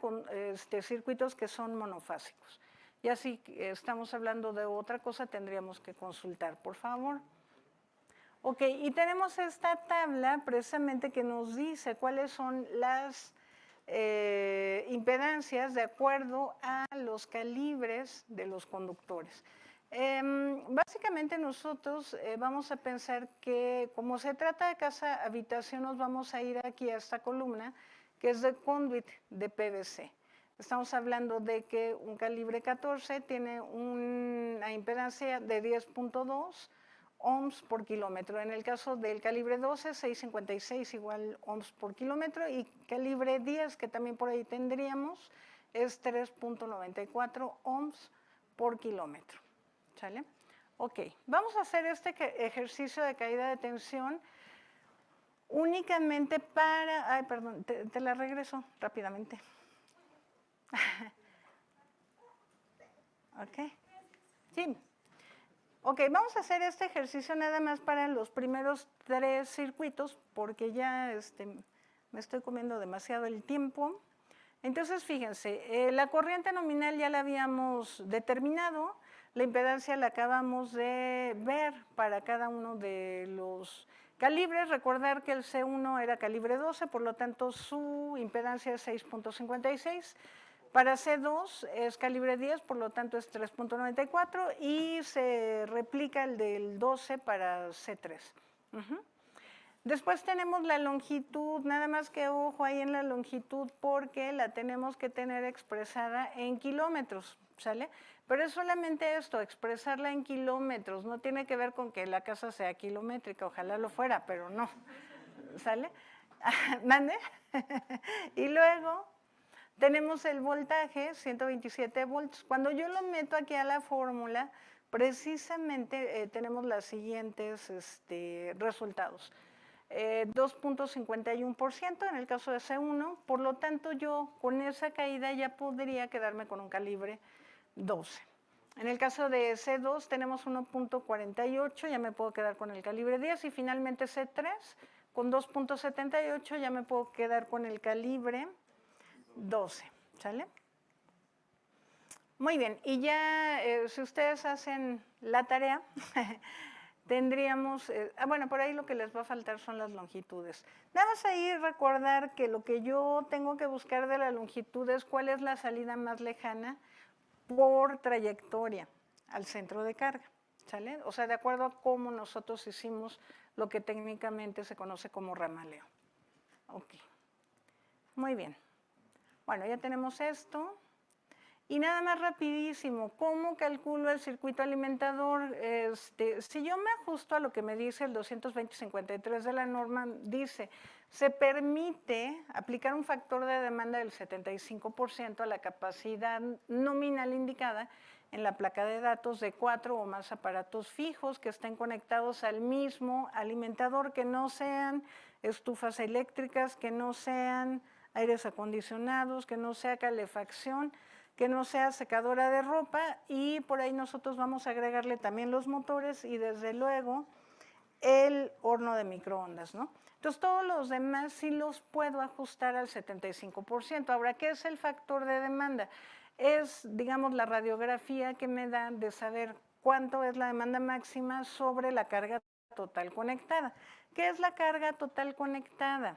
circuitos que son monofásicos. Ya si estamos hablando de otra cosa, tendríamos que consultar, por favor. Ok, y tenemos esta tabla precisamente que nos dice cuáles son las impedancias de acuerdo a los calibres de los conductores. Básicamente nosotros vamos a pensar que como se trata de casa-habitación, nos vamos a ir aquí a esta columna que es de conduit de PVC. Estamos hablando de que un calibre 14 tiene una impedancia de 10.2 ohms por kilómetro. En el caso del calibre 12, 6.56 igual ohms por kilómetro, y calibre 10, que también por ahí tendríamos, es 3.94 ohms por kilómetro. ¿Sale? Ok, vamos a hacer este ejercicio de caída de tensión únicamente para... Ay, perdón, te la regreso rápidamente. Ok, sí. Ok, vamos a hacer este ejercicio nada más para los primeros 3 circuitos, porque ya me estoy comiendo demasiado el tiempo. Entonces, fíjense, la corriente nominal ya la habíamos determinado, la impedancia la acabamos de ver para cada uno de los calibres. Recordar que el C1 era calibre 12, por lo tanto su impedancia es 6.56. Para C2 es calibre 10, por lo tanto es 3.94, y se replica el del 12 para C3. Después tenemos la longitud, nada más que ojo ahí en la longitud porque la tenemos que tener expresada en kilómetros, ¿sale? Pero es solamente esto, expresarla en kilómetros, no tiene que ver con que la casa sea kilométrica, ojalá lo fuera, pero no, ¿sale? ¿Mande? Y luego tenemos el voltaje, 127 volts. Cuando yo lo meto aquí a la fórmula, precisamente tenemos los siguientes resultados. 2.51% en el caso de C1, por lo tanto yo con esa caída ya podría quedarme con un calibre 12. En el caso de C2 tenemos 1.48, ya me puedo quedar con el calibre 10, y finalmente C3 con 2.78 ya me puedo quedar con el calibre 12, ¿sale? Muy bien, y ya si ustedes hacen la tarea, tendríamos, bueno, por ahí lo que les va a faltar son las longitudes. Nada más ahí recordar que lo que yo tengo que buscar de la longitud es cuál es la salida más lejana por trayectoria al centro de carga, ¿sale? O sea, de acuerdo a cómo nosotros hicimos lo que técnicamente se conoce como ramaleo. Ok, muy bien. Bueno, ya tenemos esto. Y nada más rapidísimo, ¿cómo calculo el circuito alimentador? Si yo me ajusto a lo que me dice el 220.53 de la norma, dice, se permite aplicar un factor de demanda del 75% a la capacidad nominal indicada en la placa de datos de 4 o más aparatos fijos que estén conectados al mismo alimentador, que no sean estufas eléctricas, que no sean aires acondicionados, que no sea calefacción, que no sea secadora de ropa, y por ahí nosotros vamos a agregarle también los motores y desde luego el horno de microondas, ¿no? Entonces todos los demás sí los puedo ajustar al 75%. Ahora, ¿qué es el factor de demanda? Es, digamos, la radiografía que me da de saber cuánto es la demanda máxima sobre la carga total conectada. ¿Qué es la carga total conectada?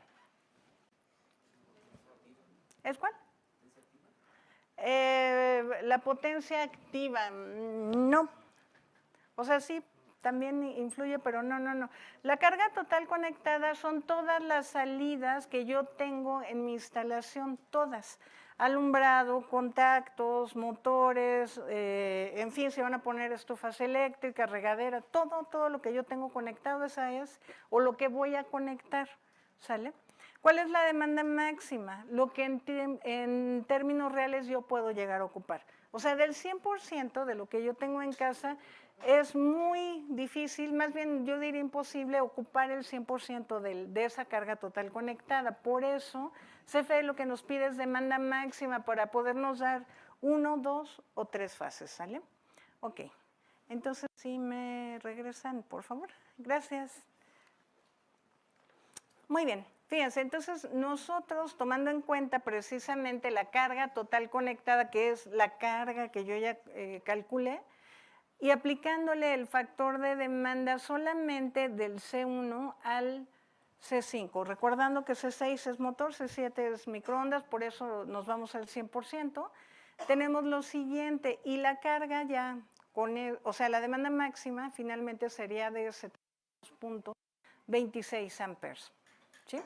¿Es cuál? La potencia activa, no. O sea, sí, también influye, pero no. La carga total conectada son todas las salidas que yo tengo en mi instalación, todas. Alumbrado, contactos, motores, en fin, se van a poner estufas eléctricas, regadera, todo lo que yo tengo conectado, esa es, o lo que voy a conectar, ¿sale? ¿Cuál es la demanda máxima? Lo que en términos reales yo puedo llegar a ocupar. O sea, del 100% de lo que yo tengo en casa es muy difícil, más bien yo diría imposible, ocupar el 100% de esa carga total conectada. Por eso, CFE lo que nos pide es demanda máxima para podernos dar 1, 2 o 3 fases, ¿sale? Ok, entonces si me regresan, por favor. Gracias. Muy bien, fíjense, entonces nosotros tomando en cuenta precisamente la carga total conectada, que es la carga que yo ya calculé, y aplicándole el factor de demanda solamente del C1 al C5, recordando que C6 es motor, C7 es microondas, por eso nos vamos al 100%, tenemos lo siguiente, y la carga ya, o sea, la demanda máxima finalmente sería de 72.26 amperes. ¿Sí?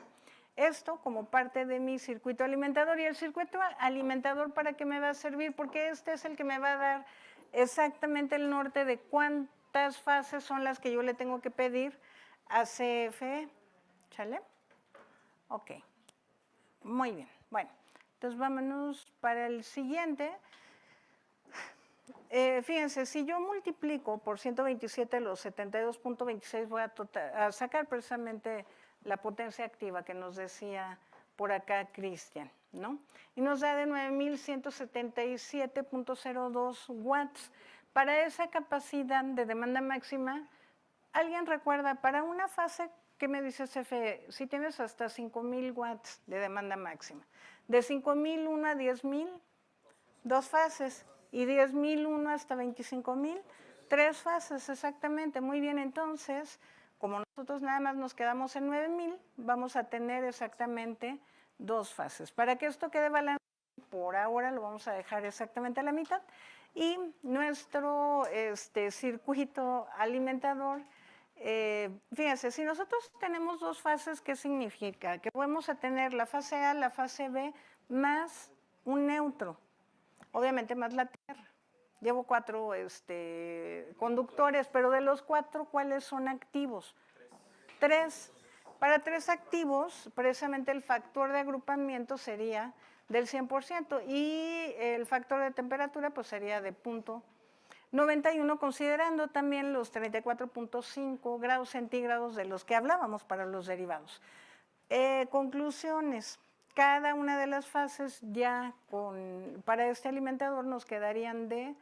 Esto como parte de mi circuito alimentador. ¿Y el circuito alimentador para qué me va a servir? Porque este es el que me va a dar exactamente el norte de cuántas fases son las que yo le tengo que pedir a CFE. ¿Sale? Ok. Muy bien. Bueno, entonces vámonos para el siguiente. Fíjense, si yo multiplico por 127 los 72.26, voy a sacar precisamente la potencia activa que nos decía por acá Cristian, ¿no? Y nos da de 9.177.02 watts. Para esa capacidad de demanda máxima, ¿alguien recuerda? Para una fase, ¿qué me dice CFE? Si tienes hasta 5.000 watts de demanda máxima. De 5.001 a 10.000, 2 fases. Y 10.001 hasta 25.000, 3 fases exactamente. Muy bien, entonces, como nosotros nada más nos quedamos en 9.000, vamos a tener exactamente 2 fases. Para que esto quede balanceado, por ahora lo vamos a dejar exactamente a la mitad. Y nuestro circuito alimentador, fíjense, si nosotros tenemos 2 fases, ¿qué significa? Que vamos a tener la fase A, la fase B, más un neutro. Obviamente más la Tierra. Llevo 4 conductores, pero de los 4, ¿cuáles son activos? 3. Para 3 activos, precisamente el factor de agrupamiento sería del 100% y el factor de temperatura pues sería de 0.91, considerando también los 34.5 grados centígrados de los que hablábamos para los derivados. Conclusiones. Cada una de las fases ya para este alimentador nos quedarían de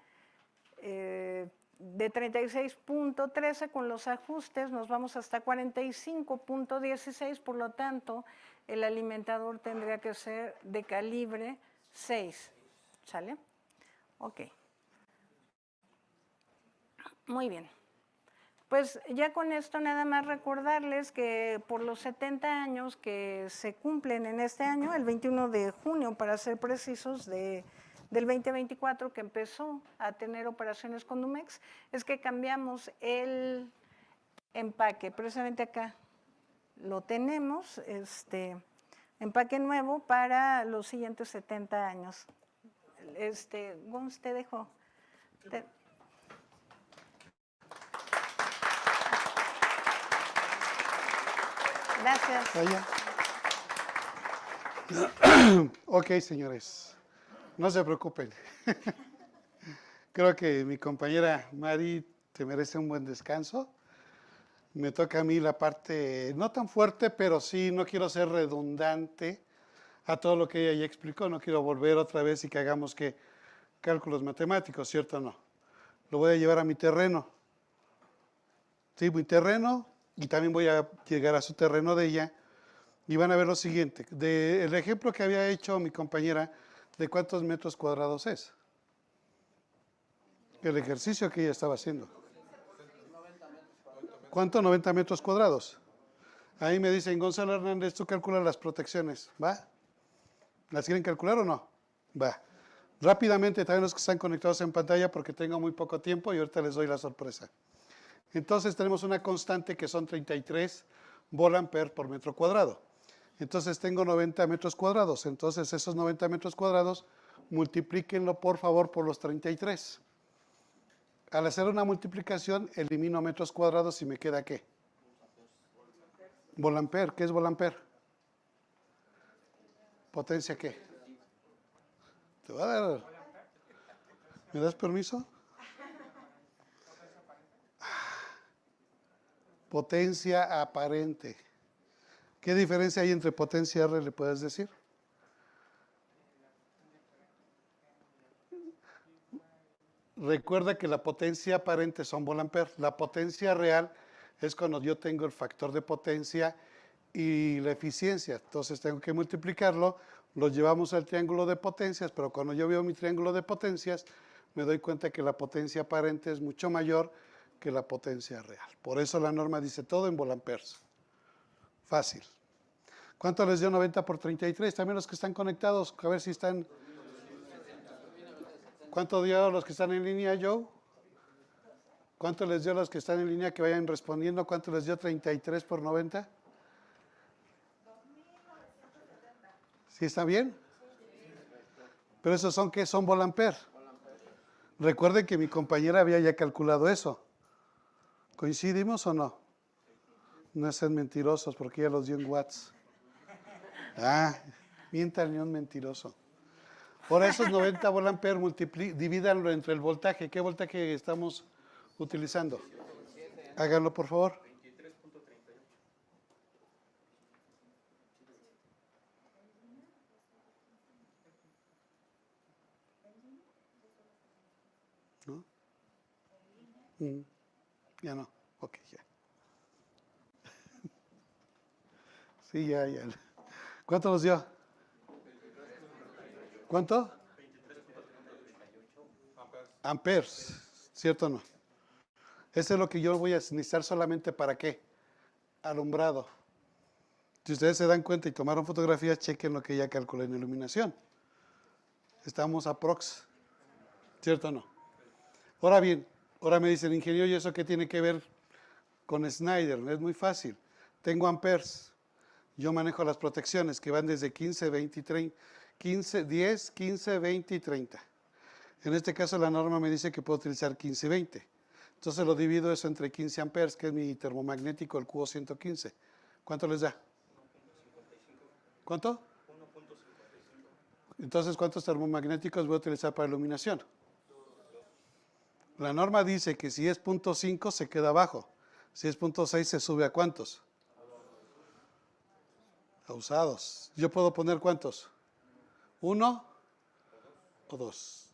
36.13 con los ajustes, nos vamos hasta 45.16, por lo tanto, el alimentador tendría que ser de calibre 6. ¿Sale? Ok. Muy bien. Pues ya con esto nada más recordarles que por los 70 años que se cumplen en este año, el 21 de junio para ser precisos, del 2024 que empezó a tener operaciones con Condumex, es que cambiamos el empaque. Precisamente acá lo tenemos, empaque nuevo para los siguientes 70 años. Gonz, te dejo. Gracias. Ok, señores, no se preocupen. Creo que mi compañera Mari te merece un buen descanso. Me toca a mí la parte no tan fuerte, pero sí no quiero ser redundante a todo lo que ella ya explicó. No quiero volver otra vez y que hagamos que cálculos matemáticos, ¿cierto o no? Lo voy a llevar a mi terreno. Sí, mi terreno. Y también voy a llegar a su terreno de ella y van a ver lo siguiente. El ejemplo que había hecho mi compañera, ¿de cuántos metros cuadrados es? El ejercicio que ella estaba haciendo. ¿Cuánto? 90 metros cuadrados. Ahí me dicen, Gonzalo Hernández, tú calculas las protecciones, ¿va? ¿Las quieren calcular o no? Va. Rápidamente, también los que están conectados en pantalla, porque tengo muy poco tiempo y ahorita les doy la sorpresa. Entonces tenemos una constante que son 33 volamperes por metro cuadrado. Entonces tengo 90 metros cuadrados. Entonces esos 90 metros cuadrados, multiplíquenlo por favor por los 33. Al hacer una multiplicación, elimino metros cuadrados y me queda ¿qué? Volamper. ¿Qué es volamper? ¿Potencia qué? ¿Te voy a dar? ¿Me das permiso? Potencia aparente. ¿Qué diferencia hay entre potencia R, le puedes decir? recuerda que la potencia aparente son volamperes. La potencia real es cuando yo tengo el factor de potencia y la eficiencia. Entonces tengo que multiplicarlo, lo llevamos al triángulo de potencias, pero cuando yo veo mi triángulo de potencias, me doy cuenta que la potencia aparente es mucho mayor que la potencia real. Por eso la norma dice todo en volamperes. Fácil. ¿Cuánto les dio 90 por 33? También los que están conectados, a ver si están... ¿Cuánto dio a los que están en línea, Joe? ¿Cuánto les dio a los que están en línea que vayan respondiendo? ¿Cuánto les dio 33 por 90? ¿Sí está bien? Pero esos son, ¿qué? Son volamper. Recuerden que mi compañera había ya calculado eso. ¿Coincidimos o no? No sean mentirosos porque ella los dio en watts. Ah, miéntanle un mentiroso. Por esos 90 volamper, divídanlo entre el voltaje. ¿Qué voltaje estamos utilizando? Háganlo, por favor. ¿No? Ya no. Ok, ya. Sí, ya. ¿Cuánto nos dio? ¿Cuánto? Amperes, ¿cierto o no? Eso es lo que yo voy a necesitar solamente para qué? Alumbrado. Si ustedes se dan cuenta y tomaron fotografías, chequen lo que ya calculé en iluminación. Estamos aprox, ¿cierto o no? Ahora bien, ahora me dicen, ingeniero, ¿y eso qué tiene que ver con Schneider? Es muy fácil. Tengo amperes. Yo manejo las protecciones que van desde 15, 20 y 30. 10, 15, 20 y 30. En este caso la norma me dice que puedo utilizar 15 y 20. Entonces lo divido eso entre 15 amperes, que es mi termomagnético, el cubo 115. ¿Cuánto les da? ¿Cuánto? 1.55. Entonces, ¿cuántos termomagnéticos voy a utilizar para iluminación? La norma dice que si es 0.5 se queda abajo. Si es 0.6 se sube a ¿cuántos? A usados. ¿Yo puedo poner cuántos? ¿1 o 2?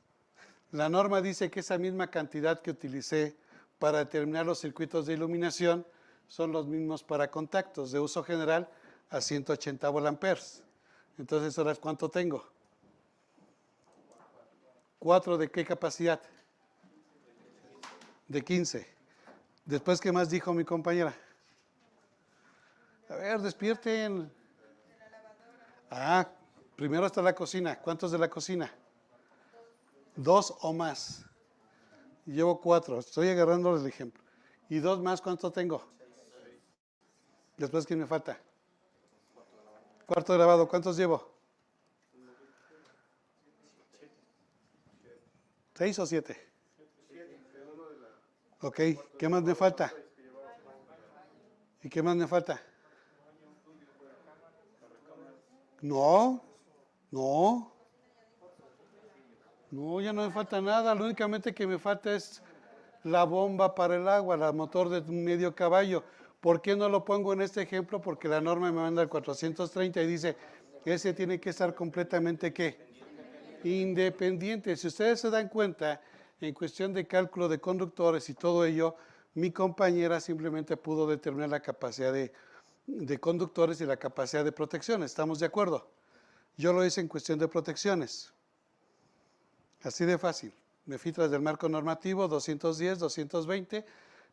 La norma dice que esa misma cantidad que utilicé para determinar los circuitos de iluminación son los mismos para contactos de uso general a 180 volamperes. Entonces, ¿ahora cuánto tengo? 4 ¿de qué capacidad? De 15. Después, ¿qué más dijo mi compañera? A ver, despierten. Primero está la cocina. ¿Cuántos de la cocina? 2 o más. Llevo 4. Estoy agarrando el ejemplo. ¿Y 2 más cuánto tengo? Después, ¿quién me falta? Cuarto de lavado. ¿Cuántos llevo? 6 o 7. Ok. ¿Qué más me falta? ¿Y qué más me falta? No, ya no me falta nada. Lo únicamente que me falta es la bomba para el agua, el motor de medio caballo. ¿Por qué no lo pongo en este ejemplo? Porque la norma me manda el 430 y dice, ese tiene que estar completamente, ¿qué? Independiente. Si ustedes se dan cuenta, en cuestión de cálculo de conductores y todo ello, mi compañera simplemente pudo determinar la capacidad de conductores y la capacidad de protección. ¿Estamos de acuerdo? Yo lo hice en cuestión de protecciones. Así de fácil. Me fui tras del marco normativo 210, 220.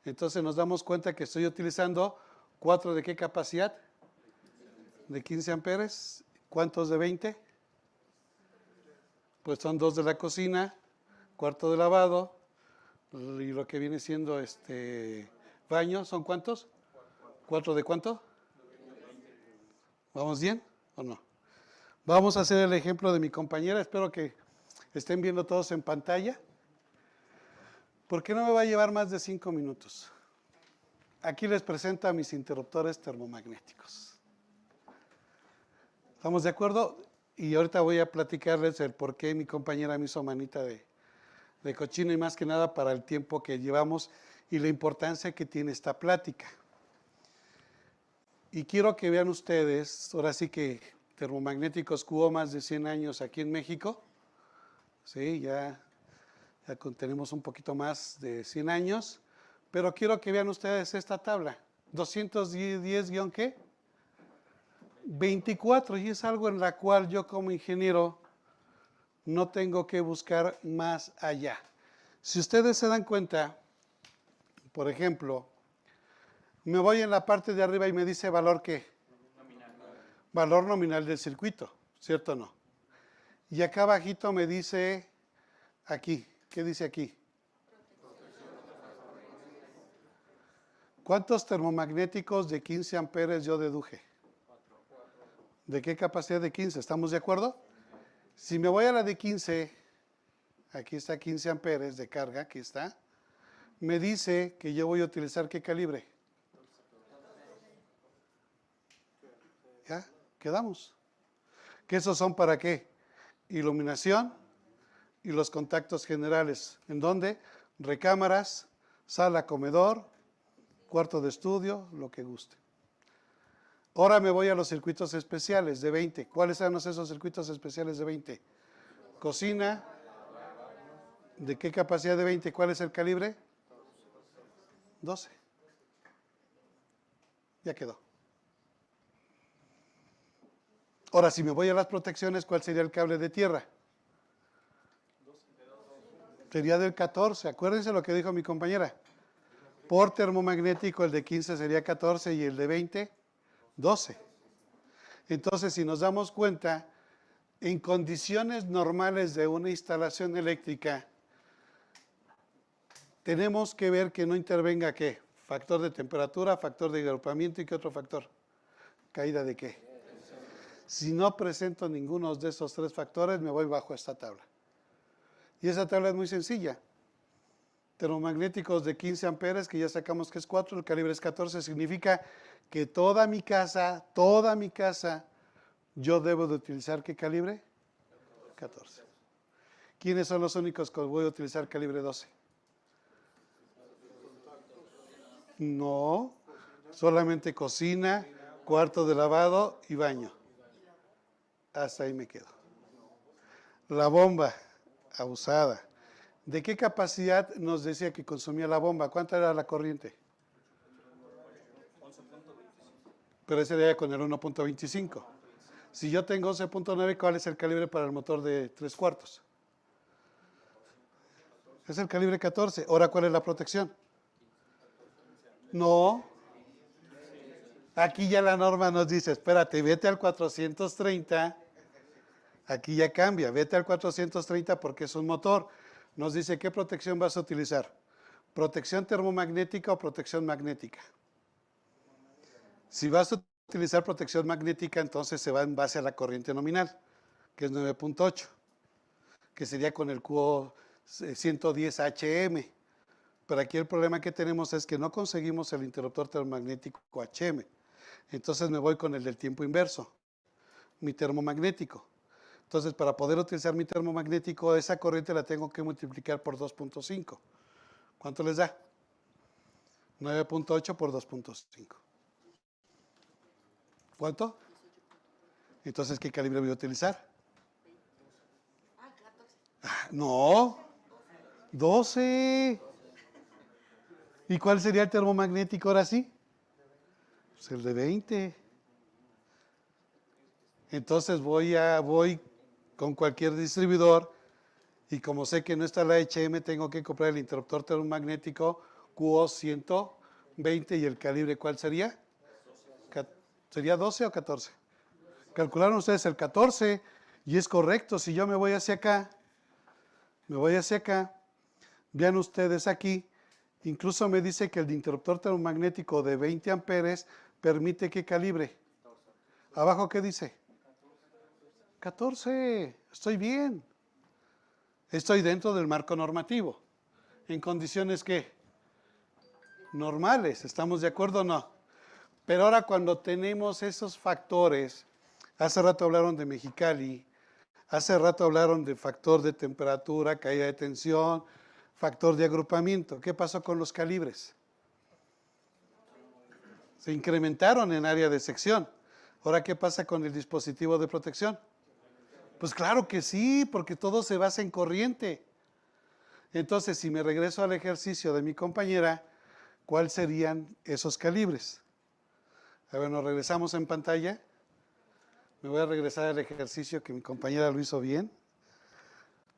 Entonces nos damos cuenta que estoy utilizando 4 ¿de qué capacidad? De 15 amperes. ¿Cuántos de 20? Pues son 2 de la cocina, cuarto de lavado y lo que viene siendo baño. ¿Son cuántos? 4 de cuánto? ¿Vamos bien o no? Vamos a hacer el ejemplo de mi compañera. Espero que estén viendo todos en pantalla. ¿Por qué no me va a llevar más de 5 minutos? Aquí les presento a mis interruptores termomagnéticos. ¿Estamos de acuerdo? Y ahorita voy a platicarles el por qué mi compañera me hizo manita de cochino y más que nada para el tiempo que llevamos y la importancia que tiene esta plática. Y quiero que vean ustedes, ahora sí que Termomagnéticos cubo más de 100 años aquí en México. Sí, ya Ya tenemos un poquito más de 100 años, pero quiero que vean ustedes esta tabla. 210-¿qué? 24, y es algo en la cual yo como ingeniero no tengo que buscar más allá. Si ustedes se dan cuenta, por ejemplo, me voy en la parte de arriba y me dice valor ¿qué? Valor nominal del circuito, ¿cierto o no? Y acá abajito me dice aquí, ¿qué dice aquí? ¿Cuántos termomagnéticos de 15 amperes yo deduje? ¿De qué capacidad de 15? ¿Estamos de acuerdo? Si me voy a la de 15, aquí está 15 amperes de carga, aquí está, me dice que yo voy a utilizar ¿qué calibre? ¿Ya? ¿Quedamos? ¿Que esos son para qué? Iluminación y los contactos generales. ¿En dónde? Recámaras, sala, comedor, cuarto de estudio, lo que guste. Ahora me voy a los circuitos especiales de 20. ¿Cuáles eran esos circuitos especiales de 20? Cocina. ¿De qué capacidad de 20? ¿Cuál es el calibre? 12. Ya quedó. Ahora, si me voy a las protecciones, ¿cuál sería el cable de tierra? Sería del 14. Acuérdense lo que dijo mi compañera. Por termomagnético, el de 15 sería 14 y el de 20, 12. Entonces, si nos damos cuenta, en condiciones normales de una instalación eléctrica, tenemos que ver que no intervenga ¿qué? Factor de temperatura, factor de agrupamiento y ¿qué otro factor? ¿Caída de qué? Si no presento ninguno de esos tres factores, me voy bajo esta tabla. Y esa tabla es muy sencilla. Termomagnéticos de 15 amperes, que ya sacamos que es 4, el calibre es 14, significa que toda mi casa, yo debo de utilizar ¿qué calibre? 14. ¿Quiénes son los únicos que voy a utilizar calibre 12? No, solamente cocina, cuarto de lavado y baño. Hasta ahí me quedo. La bomba, abusada. ¿De qué capacidad nos decía que consumía la bomba? ¿Cuánta era la corriente? Pero ese era con el 1.25. Si yo tengo 11.9, ¿cuál es el calibre para el motor de 3/4? Es el calibre 14. Ahora, ¿cuál es la protección? No. Aquí ya la norma nos dice, espérate, vete al 430. Aquí ya cambia, vete al 430 porque es un motor. Nos dice, ¿qué protección vas a utilizar? ¿Protección termomagnética o protección magnética? Si vas a utilizar protección magnética, entonces se va en base a la corriente nominal, que es 9.8, que sería con el QO 110 HM. Pero aquí el problema que tenemos es que no conseguimos el interruptor termomagnético HM. Entonces me voy con el del tiempo inverso, mi termomagnético. Entonces, para poder utilizar mi termomagnético, esa corriente la tengo que multiplicar por 2.5. ¿Cuánto les da? 9.8 por 2.5. ¿Cuánto? Entonces, ¿qué calibre voy a utilizar? No, 12. ¿Y cuál sería el termomagnético ahora sí? Pues el de 20. Entonces voy con cualquier distribuidor y como sé que no está la HM, tengo que comprar el interruptor termomagnético QO 120 y el calibre, ¿cuál sería? ¿Sería 12 o 14? Calcularon ustedes el 14 y es correcto. Si yo me voy hacia acá, vean ustedes aquí, incluso me dice que el interruptor termomagnético de 20 amperes permite ¿qué calibre? ¿Abajo qué dice? 14, estoy bien. Estoy dentro del marco normativo. ¿En condiciones qué? Normales, ¿estamos de acuerdo o no? Pero ahora cuando tenemos esos factores, hace rato hablaron de Mexicali, hace rato hablaron de factor de temperatura, caída de tensión, factor de agrupamiento. ¿Qué pasó con los calibres? Se incrementaron en área de sección. Ahora, ¿qué pasa con el dispositivo de protección? Pues claro que sí, porque todo se basa en corriente. Entonces, si me regreso al ejercicio de mi compañera, ¿cuáles serían esos calibres? A ver, nos regresamos en pantalla. Me voy a regresar al ejercicio que mi compañera lo hizo bien.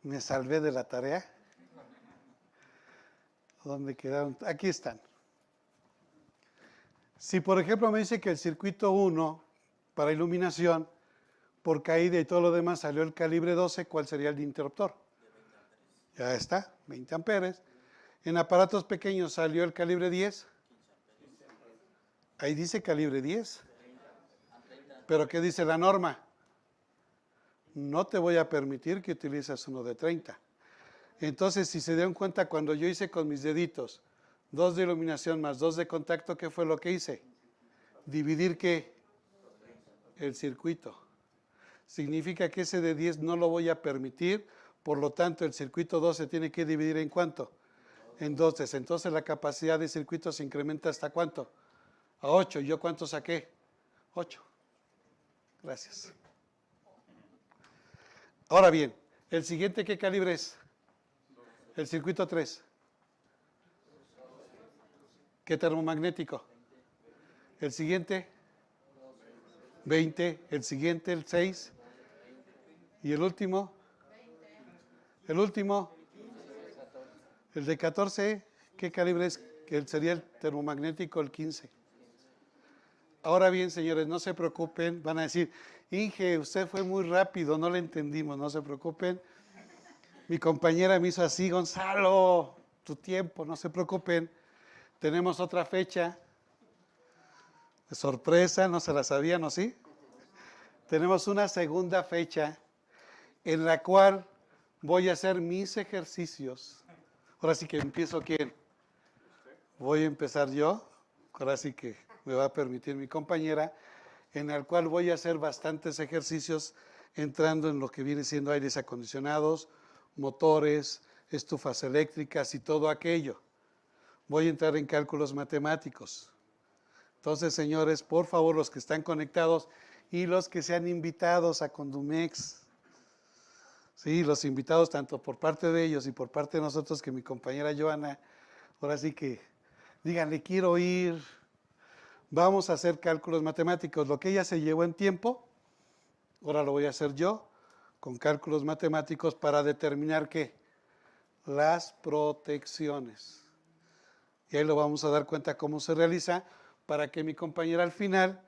Me salvé de la tarea. ¿Dónde quedaron? Aquí están. Si, por ejemplo, me dice que el circuito 1 para iluminación, por caída y todo lo demás, salió el calibre 12, ¿cuál sería el de interruptor? Ya está, 20 amperes. En aparatos pequeños salió el calibre 10. Ahí dice calibre 10. ¿Pero qué dice la norma? No te voy a permitir que utilices uno de 30. Entonces, si se dieron cuenta, cuando yo hice con mis deditos 2 de iluminación más 2 de contacto, ¿qué fue lo que hice? Dividir, ¿qué? El circuito. Significa que ese de 10 no lo voy a permitir, por lo tanto, el circuito 2 se tiene que dividir ¿en cuánto? En 12. Entonces, la capacidad de circuito se incrementa ¿hasta cuánto? A 8. ¿Yo cuánto saqué? 8. Gracias. Ahora bien, ¿el siguiente qué calibre es? El circuito 3. ¿Qué termomagnético? El siguiente, 20. El siguiente, el 6. ¿Y el último? El último, el de 14, ¿qué calibre es? Que sería el termomagnético, el 15. Ahora bien, señores, no se preocupen, van a decir, Inge, usted fue muy rápido, no le entendimos, no se preocupen. Mi compañera me hizo así, Gonzalo, tu tiempo, no se preocupen. Tenemos otra fecha, de sorpresa, no se la sabían, ¿no? ¿Sí? Tenemos una segunda fecha en la cual voy a hacer mis ejercicios. Ahora sí que empiezo, ¿quién? Voy a empezar yo, ahora sí que me va a permitir mi compañera, en el cual voy a hacer bastantes ejercicios entrando en lo que viene siendo aires acondicionados, motores, estufas eléctricas y todo aquello. Voy a entrar en cálculos matemáticos. Entonces, señores, por favor, los que están conectados y los que sean invitados a Condumex, sí, los invitados tanto por parte de ellos y por parte de nosotros, que mi compañera Joana, ahora sí que díganle, quiero ir. Vamos a hacer cálculos matemáticos. Lo que ella se llevó en tiempo, ahora lo voy a hacer yo, con cálculos matemáticos para determinar ¿qué? Las protecciones. Y ahí lo vamos a dar cuenta cómo se realiza para que mi compañera al final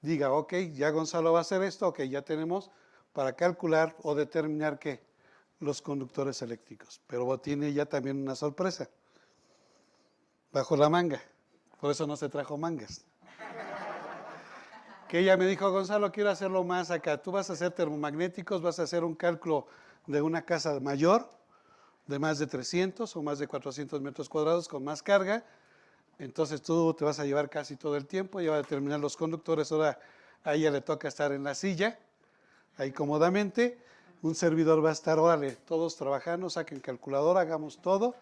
diga, ok, ya Gonzalo va a hacer esto, ok, ya tenemos para calcular o determinar ¿qué? Los conductores eléctricos. Pero tiene ya también una sorpresa bajo la manga. Por eso no se trajo mangas. Que ella me dijo, Gonzalo, quiero hacerlo más acá. Tú vas a hacer termomagnéticos, vas a hacer un cálculo de una casa mayor, de más de 300 o más de 400 metros cuadrados con más carga. Entonces tú te vas a llevar casi todo el tiempo, ya va a determinar los conductores. Ahora a ella le toca estar en la silla, ahí cómodamente. Un servidor va a estar, órale, todos trabajando, saquen calculadora, hagamos todo.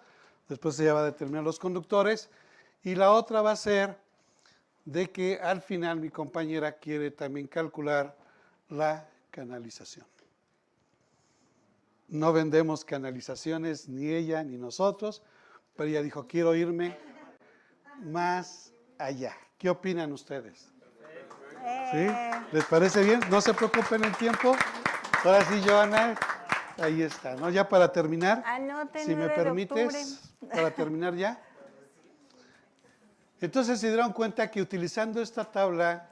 Después ella va a determinar los conductores. Y la otra va a ser de que al final mi compañera quiere también calcular la canalización. No vendemos canalizaciones, ni ella ni nosotros, pero ella dijo, quiero irme más allá. ¿Qué opinan ustedes? ¿Sí? ¿Les parece bien? No se preocupen el tiempo. Ahora sí, Joana, ahí está, ¿no? Ya para terminar, Anoten si me 9 de permites, para terminar ya. Entonces se dieron cuenta que utilizando esta tabla,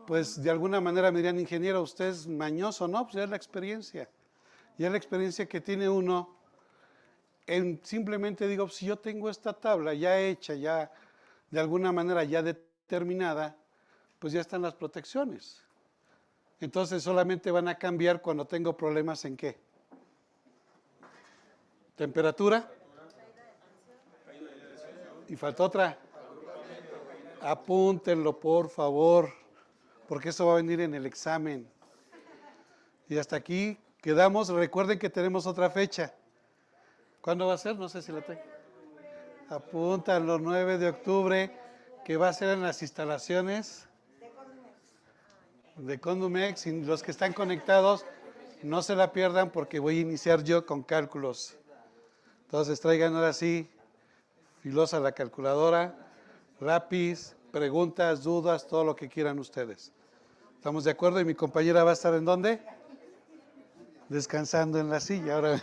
pues de alguna manera me dirían, ingeniero, usted es mañoso, ¿no? Pues ya es la experiencia. Ya es la experiencia que tiene uno. Simplemente digo, si yo tengo esta tabla ya hecha, ya de alguna manera ya determinada, pues ya están las protecciones. Entonces solamente van a cambiar cuando tengo problemas en ¿qué? Temperatura. Y falta otra. Apúntenlo, por favor, porque eso va a venir en el examen. Y hasta aquí quedamos. Recuerden que tenemos otra fecha. ¿Cuándo va a ser? No sé si la tengo. Apúntanlo, 9 de octubre, que va a ser en las instalaciones de Condumex. Y los que están conectados, no se la pierdan porque voy a iniciar yo con cálculos Entonces traigan ahora sí, filosa la calculadora, lápiz, preguntas, dudas, todo lo que quieran ustedes. ¿Estamos de acuerdo? ¿Y mi compañera va a estar en dónde? Descansando en la silla. Ahora,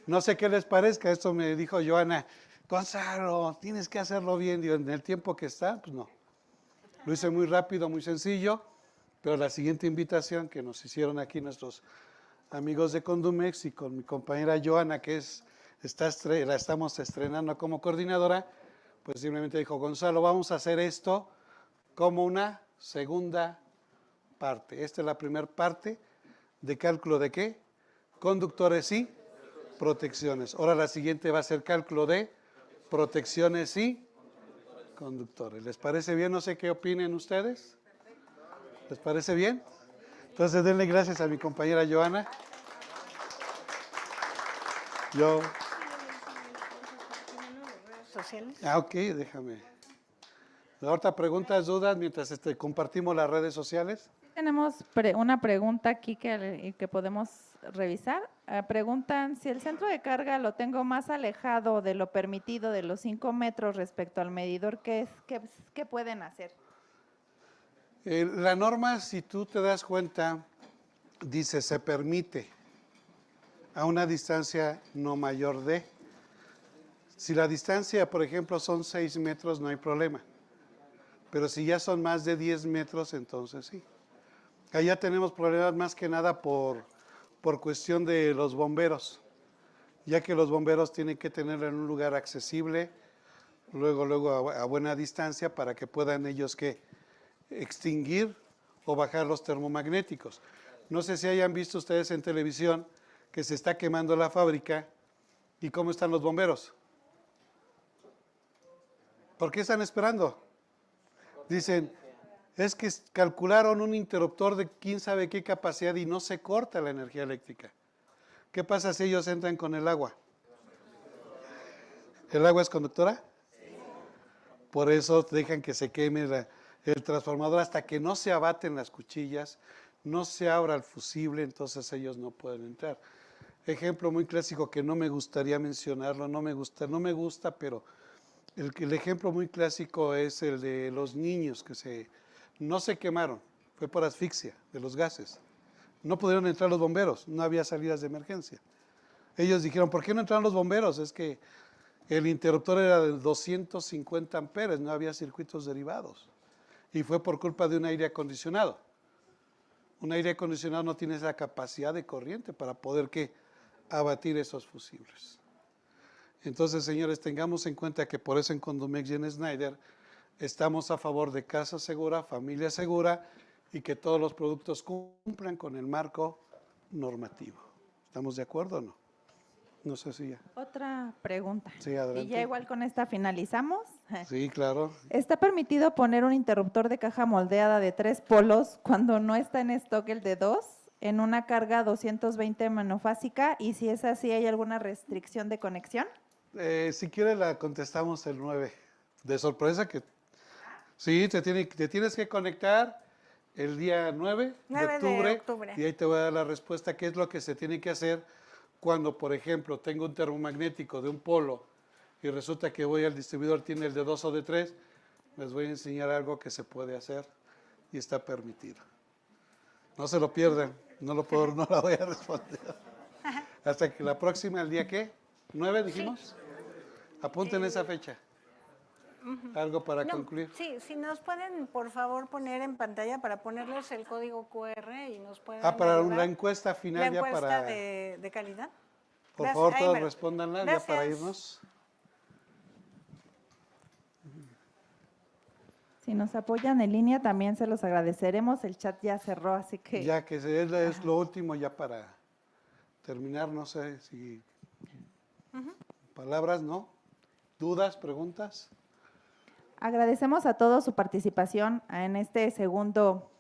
no sé qué les parezca, esto me dijo Joana, Gonzalo, tienes que hacerlo bien. Digo, en el tiempo que está, pues no. Lo hice muy rápido, muy sencillo, pero la siguiente invitación que nos hicieron aquí nuestros amigos de Condumex y con mi compañera Joana, que la estamos estrenando como coordinadora, pues simplemente dijo, Gonzalo, vamos a hacer esto como una segunda parte. Esta es la primera parte de cálculo de ¿qué? Conductores y protecciones. Ahora la siguiente va a ser cálculo de protecciones y conductores. ¿Les parece bien? No sé qué opinen ustedes. ¿Les parece bien? Entonces denle gracias a mi compañera Joana. Yo... sociales. ok, déjame. Ahorita preguntas, dudas, mientras compartimos las redes sociales. Tenemos una pregunta aquí que podemos revisar. Preguntan si el centro de carga lo tengo más alejado de lo permitido de los 5 metros respecto al medidor, ¿qué pueden hacer? La norma, si tú te das cuenta, dice se permite a una distancia no mayor de. Si la distancia, por ejemplo, son 6 metros, no hay problema. Pero si ya son más de 10 metros, entonces sí. Allá tenemos problemas más que nada por cuestión de los bomberos, ya que los bomberos tienen que tenerlo en un lugar accesible, luego a buena distancia para que puedan ellos extinguir o bajar los termomagnéticos. No sé si hayan visto ustedes en televisión que se está quemando la fábrica y cómo están los bomberos. ¿Por qué están esperando? Dicen, es que calcularon un interruptor de quién sabe qué capacidad y no se corta la energía eléctrica. ¿Qué pasa si ellos entran con el agua? ¿El agua es conductora? Por eso dejan que se queme el transformador hasta que no se abaten las cuchillas, no se abra el fusible, entonces ellos no pueden entrar. Ejemplo muy clásico que no me gustaría mencionarlo, no me gusta, pero el ejemplo muy clásico es el de los niños que no se quemaron, fue por asfixia de los gases. No pudieron entrar los bomberos, no había salidas de emergencia. Ellos dijeron, ¿por qué no entraron los bomberos? Es que el interruptor era de 250 amperes, no había circuitos derivados. Y fue por culpa de un aire acondicionado. Un aire acondicionado no tiene esa capacidad de corriente para poder abatir esos fusibles. Entonces, señores, tengamos en cuenta que por eso en Condumex y en Schneider estamos a favor de casa segura, familia segura y que todos los productos cumplan con el marco normativo. ¿Estamos de acuerdo o no? No sé si ya. Otra pregunta. Sí, adelante. Y ya igual con esta finalizamos. Sí, claro. ¿Está permitido poner un interruptor de caja moldeada de 3 polos cuando no está en stock el de 2 en una carga 220 monofásica? Y si es así, ¿hay alguna restricción de conexión? Si quiere la contestamos el 9. De sorpresa que sí, te tienes que conectar el día 9 de octubre y ahí te voy a dar la respuesta, qué es lo que se tiene que hacer cuando, por ejemplo, tengo un termomagnético de un polo y resulta que voy al distribuidor, tiene el de 2 o de 3, les voy a enseñar algo que se puede hacer y está permitido. No se lo pierdan, no la voy a responder. Hasta que la próxima, ¿el día qué? ¿9 dijimos? Sí. Apunten esa fecha. ¿Algo para concluir? Sí, si nos pueden, por favor, poner en pantalla para ponerles el código QR y nos pueden para ayudar. la encuesta final. La encuesta de calidad. Por favor, todos respóndanla ya para irnos. Si nos apoyan en línea, también se los agradeceremos. El chat ya cerró, así que… Ya que es lo último ya para terminar, no sé si… Palabras, ¿no? ¿Dudas, preguntas? Agradecemos a todos su participación en este segundo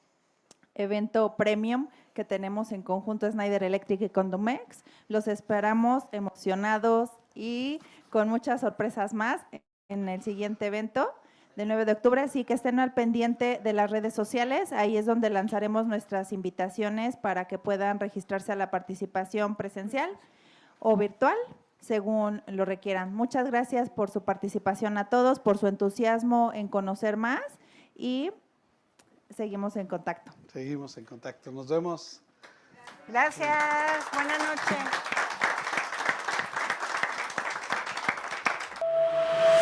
evento premium que tenemos en conjunto Schneider Electric y Condumex. Los esperamos emocionados y con muchas sorpresas más en el siguiente evento del 9 de octubre, así que estén al pendiente de las redes sociales. Ahí es donde lanzaremos nuestras invitaciones para que puedan registrarse a la participación presencial o virtual. según lo requieran. Muchas gracias por su participación a todos, por su entusiasmo en conocer más y seguimos en contacto. Seguimos en contacto. Nos vemos. Gracias, buenas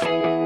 noches.